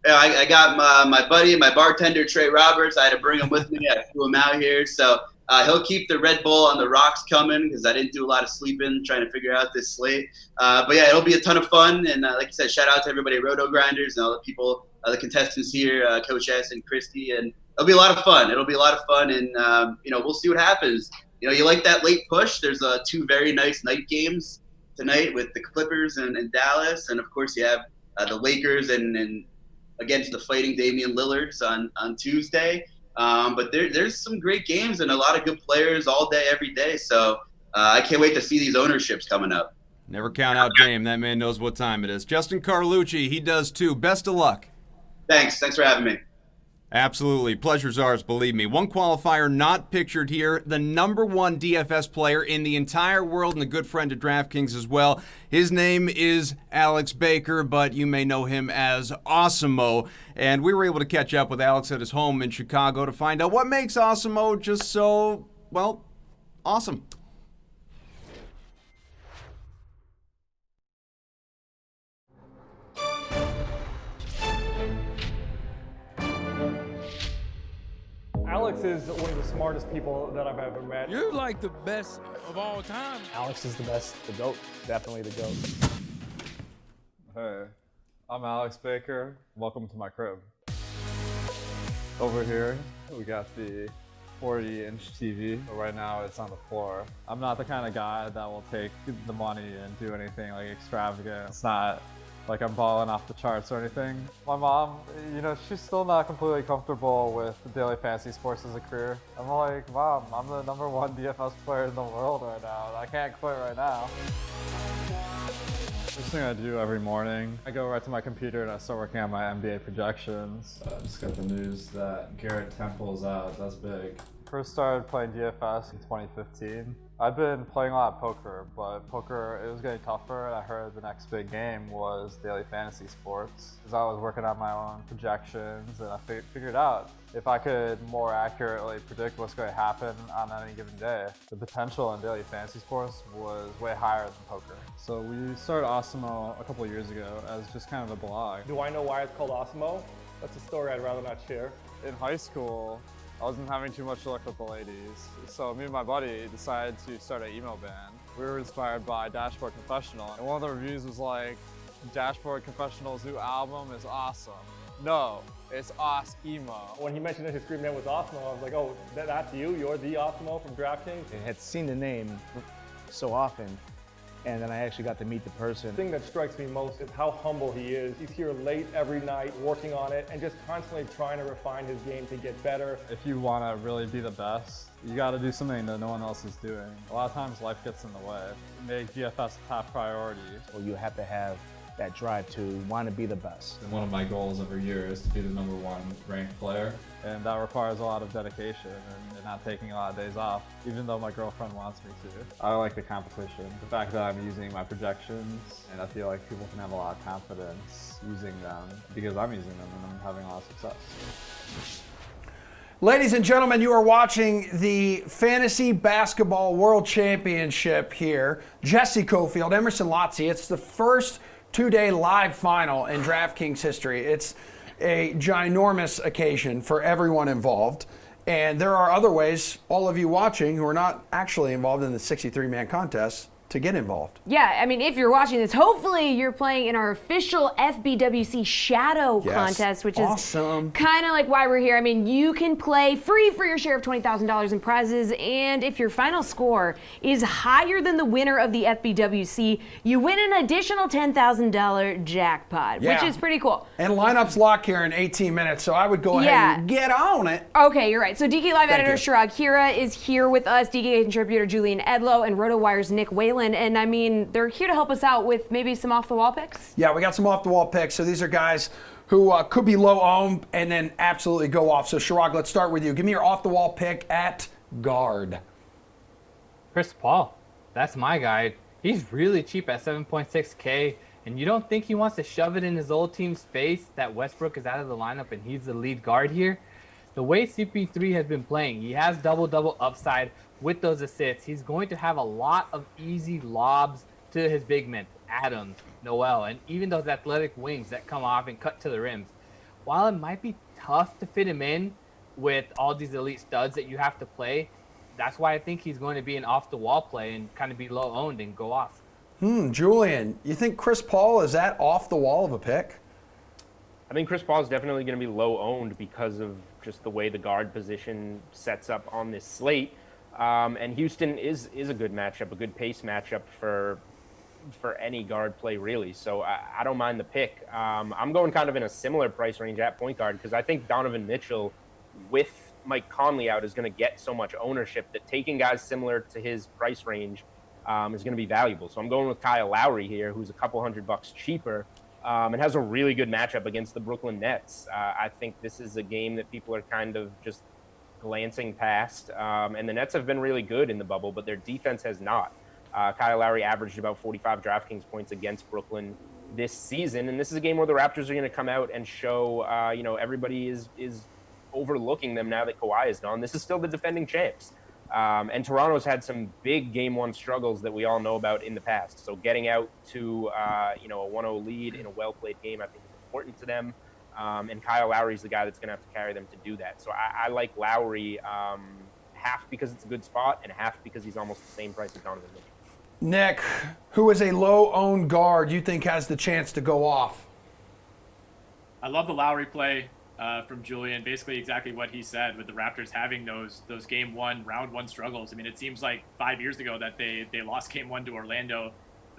Yeah, I got my buddy, my bartender, Trey Roberts. I had to bring him with me. I flew him out here. So he'll keep the Red Bull on the rocks coming because I didn't do a lot of sleeping trying to figure out this slate. But, yeah, it'll be a ton of fun. And like you said, shout out to everybody at Roto Grinders and all the people, the contestants here, Coach S and Christy. And it'll be a lot of fun. And, we'll see what happens. You like that late push. There's 2 very nice night games tonight with the Clippers and Dallas. And, of course, you have the Lakers and against the Fighting Damian Lillards on Tuesday. But there's some great games and a lot of good players all day, every day. So I can't wait to see these ownerships coming up. Never count out Dame. That man knows what time it is. Justin Carlucci, he does too. Best of luck. Thanks for having me. Absolutely. Pleasure's ours, believe me. One qualifier not pictured here, the #1 DFS player in the entire world and a good friend of DraftKings as well. His name is Alex Baker, but you may know him as Awesemo. And we were able to catch up with Alex at his home in Chicago to find out what makes Awesemo just so, awesome. Alex is one of the smartest people that I've ever met. You're like the best of all time. Alex is the best, the GOAT, definitely the GOAT. Hey, I'm Alex Baker. Welcome to my crib. Over here, we got the 40-inch TV. But right now, it's on the floor. I'm not the kind of guy that will take the money and do anything like extravagant. It's not like I'm balling off the charts or anything. My mom, you know, she's still not completely comfortable with daily fantasy sports as a career. I'm like, Mom, I'm the #1 DFS player in the world right now. I can't quit right now. First thing I do every morning, I go right to my computer and I start working on my NBA projections. I just got the news that Garrett Temple's out. That's big. First started playing DFS in 2015. I've been playing a lot of poker, but poker, it was getting tougher, and I heard the next big game was daily fantasy sports. Because I was working on my own projections, and I figured out if I could more accurately predict what's going to happen on any given day, the potential in daily fantasy sports was way higher than poker. So we started Awesemo a couple of years ago as just kind of a blog. Do I know why it's called Awesemo? That's a story I'd rather not share. In high school, I wasn't having too much luck with the ladies, so me and my buddy decided to start an emo band. We were inspired by Dashboard Confessional, and one of the reviews was like, Dashboard Confessional's new album is awesome. No, it's Awesemo. When he mentioned that his screen name was Awesemo, I was like, oh, that's you? You're the Awesemo from DraftKings? I had seen the name so often, and then I actually got to meet the person. The thing that strikes me most is how humble he is. He's here late every night working on it and just constantly trying to refine his game to get better. If you want to really be the best, you got to do something that no one else is doing. A lot of times life gets in the way. Make DFS a top priority. Well, you have to have that drive to want to be the best. And one of my goals every year is to be the #1 ranked player. And that requires a lot of dedication and not taking a lot of days off, even though my girlfriend wants me to. I like the competition. The fact that I'm using my projections, and I feel like people can have a lot of confidence using them because I'm using them and I'm having a lot of success. Ladies and gentlemen, you are watching the Fantasy Basketball World Championship here. Jessie, Coffield, Emerson, Lotzia. It's the first two-day live final in DraftKings history. It's a ginormous occasion for everyone involved. And there are other ways, all of you watching who are not actually involved in the 63-man contest, to get involved. Yeah, I mean, if you're watching this, hopefully you're playing in our official FBWC Shadow contest, which awesome. Is kind of like why we're here. I mean, you can play free for your share of $20,000 in prizes, and if your final score is higher than the winner of the FBWC, you win an additional $10,000 jackpot, which is pretty cool. And lineups lock here in 18 minutes, so I would go ahead and get on it. Okay, you're right. So DK Live editor Chirag Hira is here with us, DK contributor Julian Edlow, and RotoWire's Nick Whalen. And I mean, they're here to help us out with maybe some off-the-wall picks. Yeah, we got some off-the-wall picks. So these are guys who could be low-owned and then absolutely go off. So Chirag, let's start with you. Give me your off-the-wall pick at guard. Chris Paul. That's my guy. He's really cheap at 7.6K. And you don't think he wants to shove it in his old team's face that Westbrook is out of the lineup and he's the lead guard here? The way CP3 has been playing, he has double-double upside with those assists. He's going to have a lot of easy lobs to his big men, Adams, Noel, and even those athletic wings that come off and cut to the rims. While it might be tough to fit him in with all these elite studs that you have to play, that's why I think he's going to be an off-the-wall play and kind of be low-owned and go off. Julian, you think Chris Paul is that off-the-wall of a pick? I think Chris Paul is definitely going to be low-owned because of just the way the guard position sets up on this slate. And Houston is a good matchup, a good pace matchup for any guard play, really. So I don't mind the pick. I'm going kind of in a similar price range at point guard because I think Donovan Mitchell with Mike Conley out is going to get so much ownership that taking guys similar to his price range is going to be valuable. So I'm going with Kyle Lowry here, who's a couple $100 cheaper and has a really good matchup against the Brooklyn Nets. I think this is a game that people are kind of just glancing past, and the Nets have been really good in the bubble, but their defense has not. Kyle Lowry averaged about 45 DraftKings points against Brooklyn this season, and this is a game where the Raptors are going to come out and show, everybody is overlooking them now that Kawhi is gone. This is still the defending champs, and Toronto's had some big Game 1 struggles that we all know about in the past. So getting out to a 1-0 lead in a well-played game, I think, is important to them. And Kyle Lowry's the guy that's going to have to carry them to do that. So I like Lowry half because it's a good spot and half because he's almost the same price as Donovan Mitchell. Nick, who is a low-owned guard you think has the chance to go off? I love the Lowry play from Julian. Basically exactly what he said with the Raptors having those Game 1, Round 1 struggles. I mean, it seems like 5 years ago that they lost Game 1 to Orlando.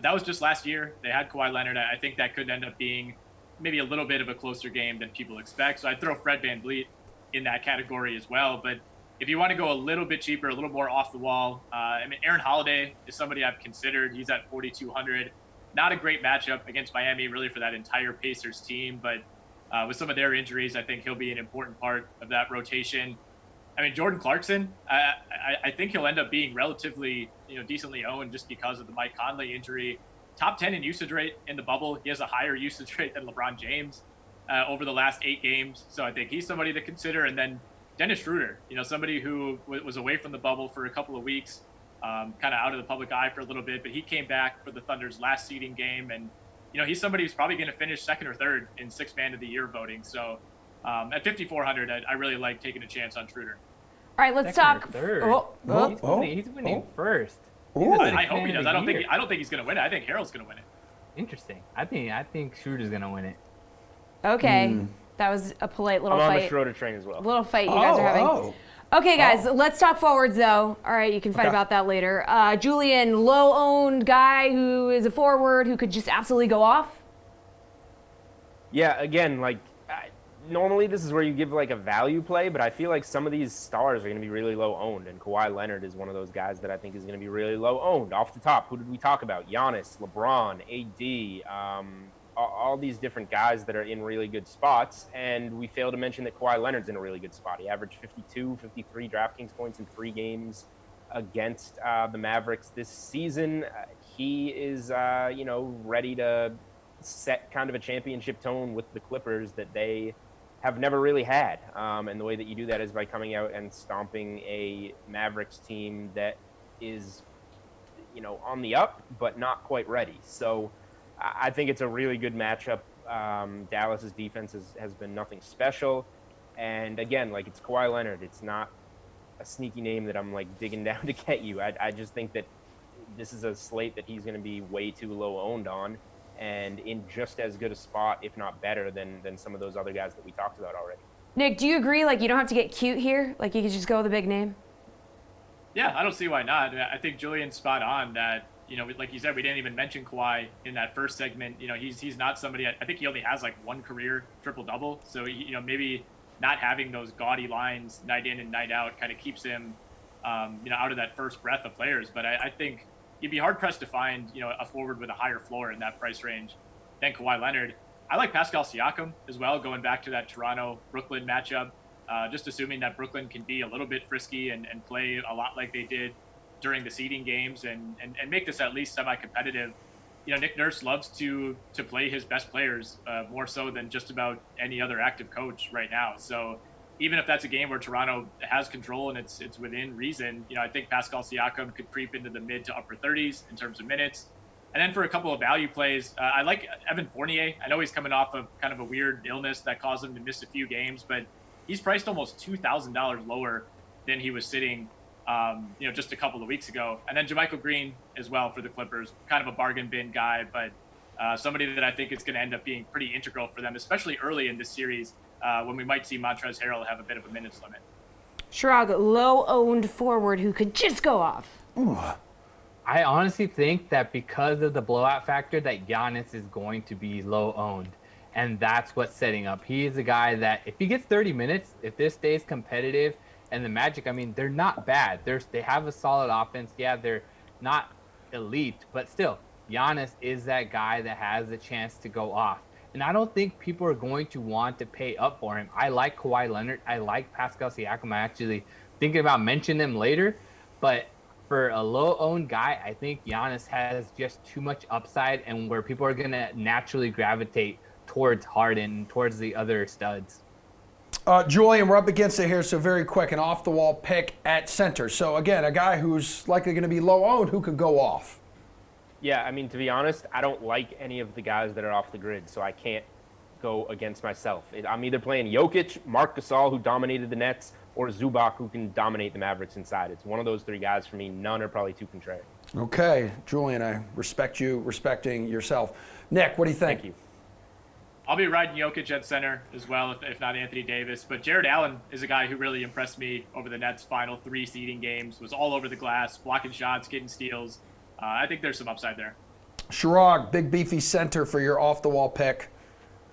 But that was just last year. They had Kawhi Leonard. I think that could end up being maybe a little bit of a closer game than people expect. So I'd throw Fred VanVleet in that category as well. But if you want to go a little bit cheaper, a little more off the wall, I mean, Aaron Holiday is somebody I've considered. He's at 4,200. Not a great matchup against Miami, really, for that entire Pacers team. But with some of their injuries, I think he'll be an important part of that rotation. I mean, Jordan Clarkson, I think he'll end up being relatively, decently owned just because of the Mike Conley injury. Top 10 in usage rate in the bubble. He has a higher usage rate than LeBron James over the last 8 games. So I think he's somebody to consider. And then Dennis Schroeder, somebody who was away from the bubble for a couple of weeks, kind of out of the public eye for a little bit, but he came back for the Thunder's last seeding game. And, he's somebody who's probably going to finish second or third in 6th Man of the Year voting. So at 5,400, I really like taking a chance on Schroeder. All right, let's talk. Third. He's winning first. I hope he does. I don't think he's going to win it. I think Harold's going to win it. Interesting. I think Schroeder's going to win it. Okay. That was a polite little I'm fight. on the Schroeder train as well. Little fight you guys are having. Okay, guys, let's talk forwards, though. All right, you can fight about that later. Julian, low-owned guy who is a forward who could just absolutely go off? Yeah, again, normally this is where you give a value play, but I feel like some of these stars are going to be really low owned, and Kawhi Leonard is one of those guys that I think is going to be really low owned. Off the top, who did we talk about? Giannis, LeBron, AD, all these different guys that are in really good spots, and we fail to mention that Kawhi Leonard's in a really good spot. He averaged 52, 53 DraftKings points in 3 games against the Mavericks this season. He is, ready to set kind of a championship tone with the Clippers that they have never really had. And the way that you do that is by coming out and stomping a Mavericks team that is, on the up, but not quite ready. So I think it's a really good matchup. Dallas's defense has been nothing special. And again, it's Kawhi Leonard. It's not a sneaky name that I'm digging down to get you. I just think that this is a slate that he's going to be way too low owned on, and in just as good a spot, if not better, than some of those other guys that we talked about already. Nick, do you agree? You don't have to get cute here? You could just go with a big name? Yeah, I don't see why not. I think Julian's spot on that, like you said, we didn't even mention Kawhi in that first segment. He's not somebody, I think he only has one career triple-double. So, maybe not having those gaudy lines night in and night out kind of keeps him, out of that first breath of players. But I think you'd be hard-pressed to find, a forward with a higher floor in that price range than Kawhi Leonard. I like Pascal Siakam as well, going back to that Toronto-Brooklyn matchup, just assuming that Brooklyn can be a little bit frisky and play a lot like they did during the seeding games and make this at least semi-competitive. Nick Nurse loves to play his best players more so than just about any other active coach right now. So even if that's a game where Toronto has control and it's within reason, I think Pascal Siakam could creep into the mid to upper 30s in terms of minutes. And then for a couple of value plays, I like Evan Fournier. I know he's coming off of kind of a weird illness that caused him to miss a few games, but he's priced almost $2,000 lower than he was sitting, just a couple of weeks ago. And then JaMychal Green as well for the Clippers, kind of a bargain bin guy, but somebody that I think is going to end up being pretty integral for them, especially early in this series when we might see Montrezl Harrell have a bit of a minutes limit. Shrug, low-owned forward who could just go off. Ooh. I honestly think that because of the blowout factor that Giannis is going to be low-owned, and that's what's setting up. He is a guy that if he gets 30 minutes, if this stays competitive, and the Magic, they're not bad. They have a solid offense. Yeah, they're not elite, but still, Giannis is that guy that has a chance to go off. And I don't think people are going to want to pay up for him. I like Kawhi Leonard. I like Pascal Siakam. I'm actually thinking about mentioning them later. But for a low-owned guy, I think Giannis has just too much upside and where people are going to naturally gravitate towards Harden, towards the other studs. Julian, we're up against it here, so very quick, an off-the-wall pick at center. So, again, a guy who's likely going to be low-owned who could go off. Yeah, to be honest, I don't like any of the guys that are off the grid, so I can't go against myself. I'm either playing Jokic, Marc Gasol, who dominated the Nets, or Zubac, who can dominate the Mavericks inside. It's one of those 3 guys for me. None are probably too contrary. Okay, Julian, I respect you respecting yourself. Nick, what do you think? Thank you. I'll be riding Jokic at center as well, if not Anthony Davis. But Jared Allen is a guy who really impressed me over the Nets' final 3 seeding games. Was all over the glass, blocking shots, getting steals. I think there's some upside there. Chirag, big beefy center for your off-the-wall pick.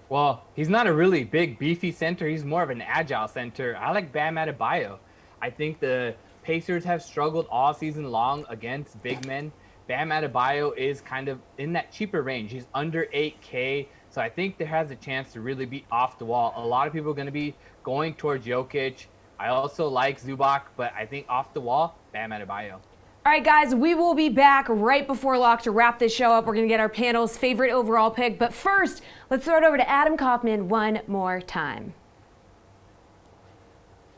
Well, he's not a really big, beefy center. He's more of an agile center. I like Bam Adebayo. I think the Pacers have struggled all season long against big men. Bam Adebayo is kind of in that cheaper range. He's under 8K, so I think there has a chance to really be off the wall. A lot of people are going to be going towards Jokic. I also like Zubac, but I think off the wall, Bam Adebayo. All right, guys, we will be back right before lock to wrap this show up. We're going to get our panel's favorite overall pick. But first, let's throw it over to Adam Kaufman one more time.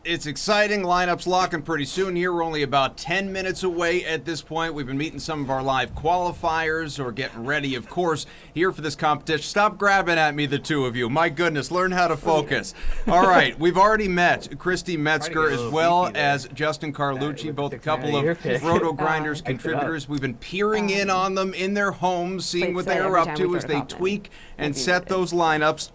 It's exciting. Lineups locking pretty soon here. We're only about 10 minutes away at this point. We've been meeting some of our live qualifiers or getting ready, of course, here for this competition. Stop grabbing at me, the two of you. My goodness, learn how to focus. All right, we've already met Christy Metzger as well as Justin Carlucci, both a couple of Roto Grinders contributors. We've been peering in on them in their homes, seeing what they are up to as they tweak and set those lineups.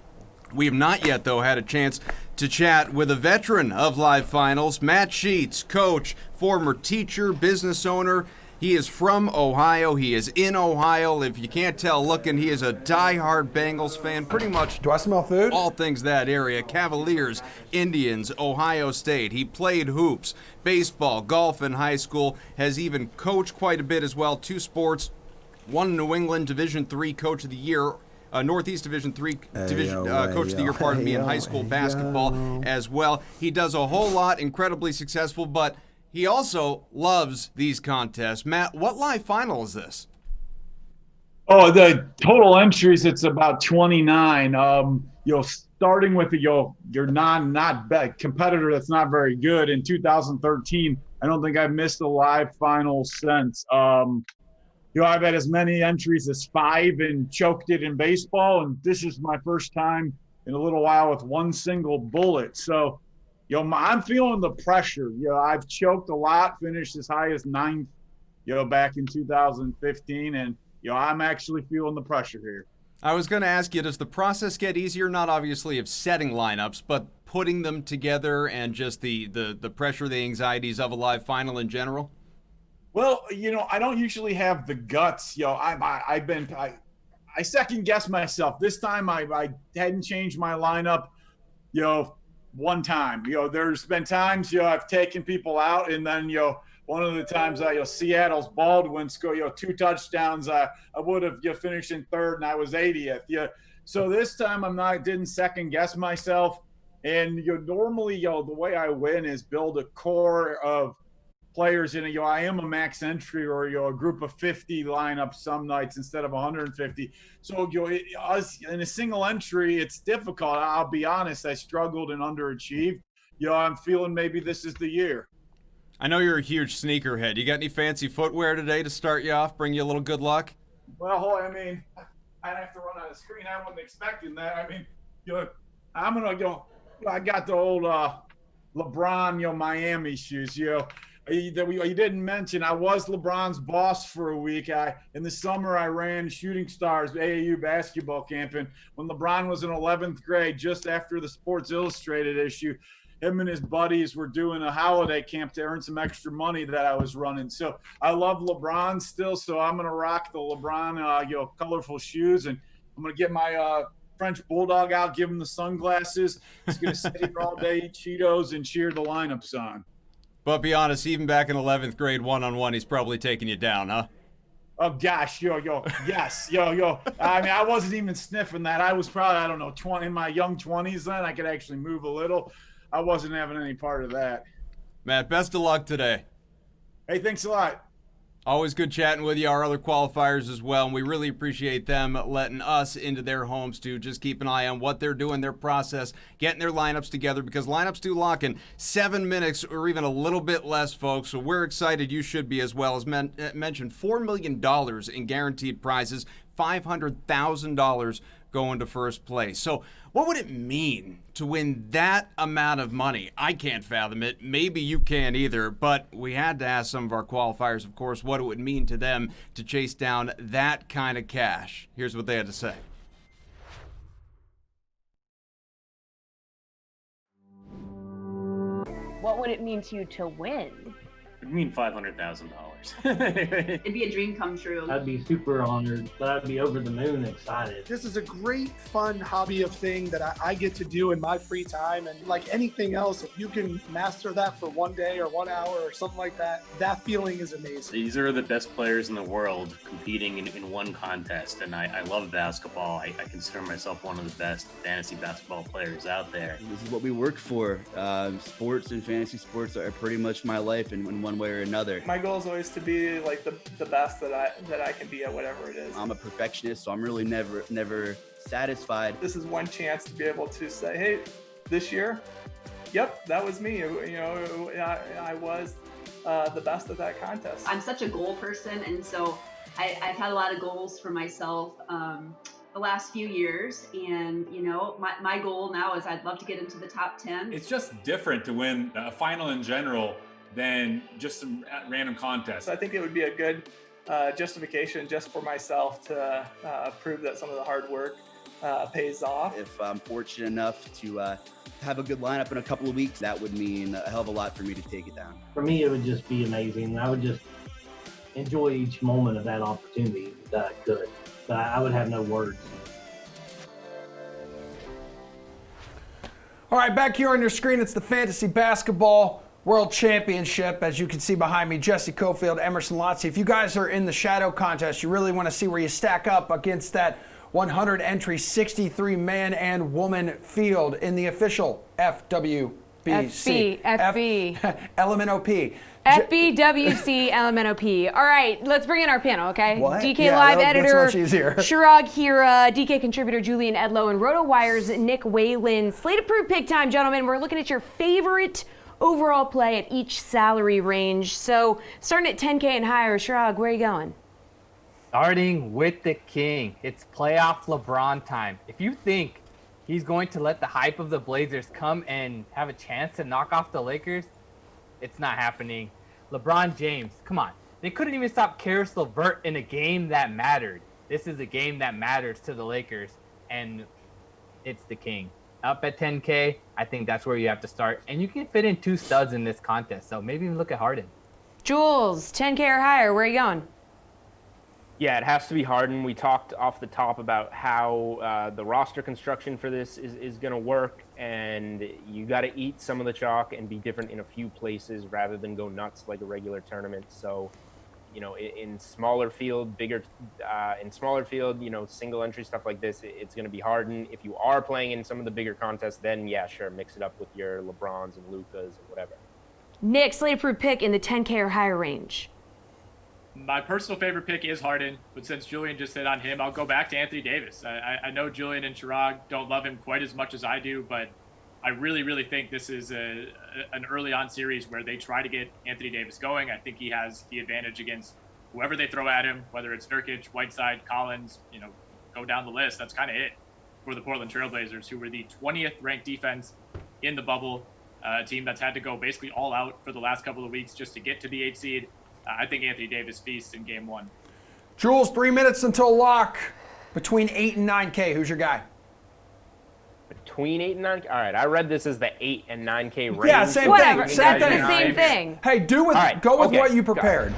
We have not yet, though, had a chance to chat with a veteran of live finals, Matt Sheets, coach, former teacher, business owner. He is from Ohio. He is in Ohio. If you can't tell looking, he is a diehard Bengals fan. Pretty much. Do I smell food? All things that area. Cavaliers, Indians, Ohio State. He played hoops, baseball, golf in high school. Has even coached quite a bit as well. 2 sports. 1 New England Division III Coach of the Year. Northeast Division III Coach of the Year, pardon me, in high school basketball as well. He does a whole lot, incredibly successful, but he also loves these contests. Matt, what live final is this? Oh, the total entries, it's about 29. Starting with your not bad competitor that's not very good in 2013. I don't think I've missed a live final since. I've had as many entries as 5 and choked it in baseball, and this is my first time in a little while with 1 single bullet. So, I'm feeling the pressure. I've choked a lot, finished as high as 9th, back in 2015, and I'm actually feeling the pressure here. I was going to ask you, does the process get easier? Not obviously of setting lineups, but putting them together and just the pressure, the anxieties of a live final in general? Well, I don't usually have the guts. I second guess myself. This time I hadn't changed my lineup, one time. There's been times, I've taken people out, and then, one of the times Seattle's Baldwin score, 2 touchdowns. I would have finished in 3rd, and I was 80th. So this time didn't second guess myself. And normally, the way I win is build a core of players in I am a max entry or a group of 50 lineup some nights instead of 150. So us in a single entry, it's difficult. I'll be honest, I struggled and underachieved. I'm feeling maybe this is the year. I know you're a huge sneakerhead. You got any fancy footwear today to start you off, bring you a little good luck? Well, I'd have to run on the screen. I wasn't expecting that. I'm gonna go. I got the old LeBron, Miami shoes. You didn't mention I was LeBron's boss for a week. In the summer I ran Shooting Stars AAU basketball camp, and when LeBron was in 11th grade, just after the Sports Illustrated issue, him and his buddies were doing a holiday camp to earn some extra money that I was running. So I love LeBron still, so I'm gonna rock the LeBron colorful shoes, and I'm gonna get my French Bulldog out, give him the sunglasses. He's gonna sit here all day, eat Cheetos, and cheer the lineups on. But be honest, even back in 11th grade, one-on-one, he's probably taking you down, huh? Oh, gosh, yes, I wasn't even sniffing that. I was probably, 20 in my young 20s then. I could actually move a little. I wasn't having any part of that. Matt, best of luck today. Hey, thanks a lot. Always good chatting with you, our other qualifiers as well, and we really appreciate them letting us into their homes to just keep an eye on what they're doing, their process, getting their lineups together, because lineups do lock in 7 minutes or even a little bit less, folks, so we're excited. You should be as well. As mentioned, $4 million in guaranteed prizes, $500,000 going to first place. So what would it mean to win that amount of money? I can't fathom it. Maybe you can't either, but we had to ask some of our qualifiers, of course, what it would mean to them to chase down that kind of cash. Here's what they had to say. What would it mean to you to win? It would mean $500,000. Warriors. It'd be a dream come true. I'd be super honored, but I'd be over the moon excited. This is a great, fun hobby of thing that I get to do in my free time. And like anything else, if you can master that for one day or 1 hour or something like that, that feeling is amazing. These are the best players in the world competing in one contest, and I love basketball. I consider myself one of the best fantasy basketball players out there. This is what we work for. Sports and fantasy sports are pretty much my life in one way or another. My goal is always to be like the best that I can be at whatever it is. I'm a perfectionist, so I'm really never satisfied. This is one chance to be able to say, hey, this year, yep, that was me. I was the best at that contest. I'm such a goal person, and so I've had a lot of goals for myself the last few years, and my goal now is I'd love to get into the top 10. It's just different to win a final in general than just some random contest. So I think it would be a good justification just for myself to prove that some of the hard work pays off. If I'm fortunate enough to have a good lineup in a couple of weeks, that would mean a hell of a lot for me to take it down. For me, it would just be amazing. I would just enjoy each moment of that opportunity that I could. But I would have no words. All right, back here on your screen, it's the Fantasy Basketball World Championship. As you can see behind me, Jessie, Coffield, Emerson, Lotzia. If you guys are in the shadow contest, you really want to see where you stack up against that 100 entry 63 man and woman field in the official FWBC. LMNOP. FBWC LMNOP. All right, let's bring in our panel, okay? What? DK Live editor much easier. Chirag Hira, DK contributor Julian Edlow, and RotoWire's Nick Whalen. Slate approved pick time, gentlemen. We're looking at your favorite overall play at each salary range. So starting at 10K and higher, Chirag, where are you going? Starting with the king. It's playoff LeBron time. If you think he's going to let the hype of the Blazers come and have a chance to knock off the Lakers, it's not happening. LeBron James, come on. They couldn't even stop Karis LeVert in a game that mattered. This is a game that matters to the Lakers, and it's the king. Up at 10K, I think that's where you have to start. And you can fit in 2 studs in this contest, so maybe even look at Harden. Jules, 10K or higher, where are you going? Yeah, it has to be Harden. We talked off the top about how the roster construction for this is going to work, and you got to eat some of the chalk and be different in a few places rather than go nuts like a regular tournament. So, in smaller field, single entry stuff like this, it's going to be Harden. If you are playing in some of the bigger contests, then yeah, sure, mix it up with your LeBrons and Lukas and whatever. Nick, slate approved pick in the 10K or higher range. My personal favorite pick is Harden, but since Julian just hit on him, I'll go back to Anthony Davis. I know Julian and Chirag don't love him quite as much as I do, but I really, really think this is an early on series where they try to get Anthony Davis going. I think he has the advantage against whoever they throw at him, whether it's Nurkic, Whiteside, Collins, go down the list. That's kind of it for the Portland Trailblazers, who were the 20th ranked defense in the bubble, a team that's had to go basically all out for the last couple of weeks just to get to the 8th seed. I think Anthony Davis feasts in game 1. Jules, 3 minutes until lock. Between 8 and 9K, who's your guy? Between 8 and 9K? All right, I read this as the 8 and 9K range. Yeah, same Whatever. thing. That's the same thing. Hey, go with what you prepared.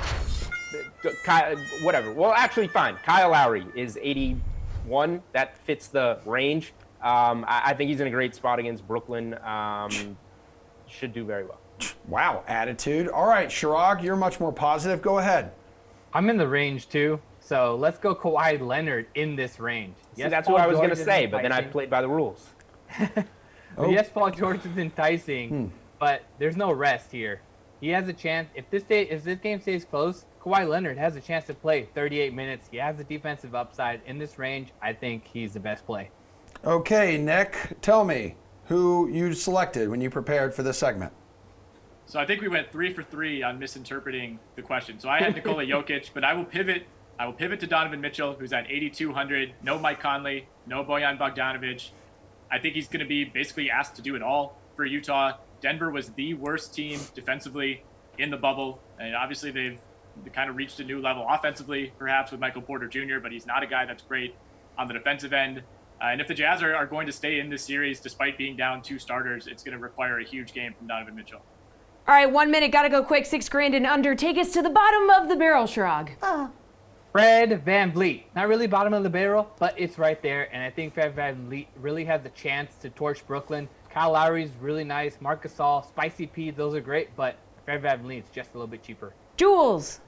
Whatever. Well, actually, fine. Kyle Lowry is 81. That fits the range. I think he's in a great spot against Brooklyn. Should do very well. Wow, attitude. All right, Chirag, you're much more positive. Go ahead. I'm in the range too, so let's go Kawhi Leonard in this range. Yes, that's what I was going to say, but then I played by the rules. Yes, Paul George is enticing, but there's no rest here. He has a chance. If this game stays close, Kawhi Leonard has a chance to play 38 minutes. He has the defensive upside. In this range, I think he's the best play. Okay, Nick, tell me who you selected when you prepared for this segment. So I think we went 3 for 3 on misinterpreting the question. So I had Nikola Jokic, but I will pivot to Donovan Mitchell, who's at 8,200. No Mike Conley, no Bojan Bogdanovic. I think he's going to be basically asked to do it all for Utah. Denver was the worst team defensively in the bubble. And obviously they've kind of reached a new level offensively, perhaps with Michael Porter Jr., but he's not a guy that's great on the defensive end. And if the Jazz are going to stay in this series, despite being down 2 starters, it's going to require a huge game from Donovan Mitchell. All right, 1 minute. Got to go quick. $6,000 and under. Take us to the bottom of the barrel, Shrug. Fred VanVleet. Not really bottom of the barrel, but it's right there. And I think Fred VanVleet really has the chance to torch Brooklyn. Kyle Lowry's really nice. Marc Gasol, Spicy P, those are great. But Fred VanVleet's just a little bit cheaper. Jules.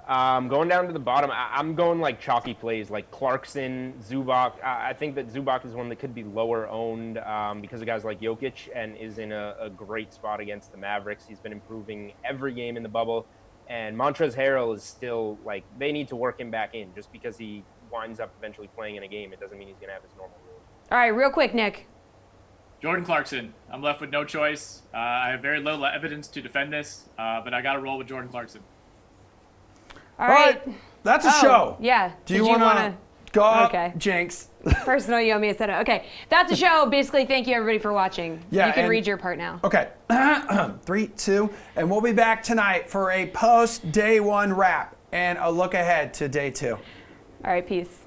Going down to the bottom, I'm going like chalky plays like Clarkson, Zubac. I think that Zubac is one that could be lower owned because of guys like Jokic and is in a great spot against the Mavericks. He's been improving every game in the bubble. And Montrezl Harrell is still like, they need to work him back in. Just because he winds up eventually playing in a game, it doesn't mean he's going to have his normal role. All right, real quick, Nick. Jordan Clarkson. I'm left with no choice. I have very little evidence to defend this, but I got to roll with Jordan Clarkson. All right. That's a show. Yeah. Do you want to go up, Jinx? Personal, you owe me a setup. Okay. That's a show. Basically, thank you, everybody, for watching. Yeah, you can read your part now. Okay. 3, 2, and we'll be back tonight for a post-day 1 wrap and a look ahead to day 2. All right, peace.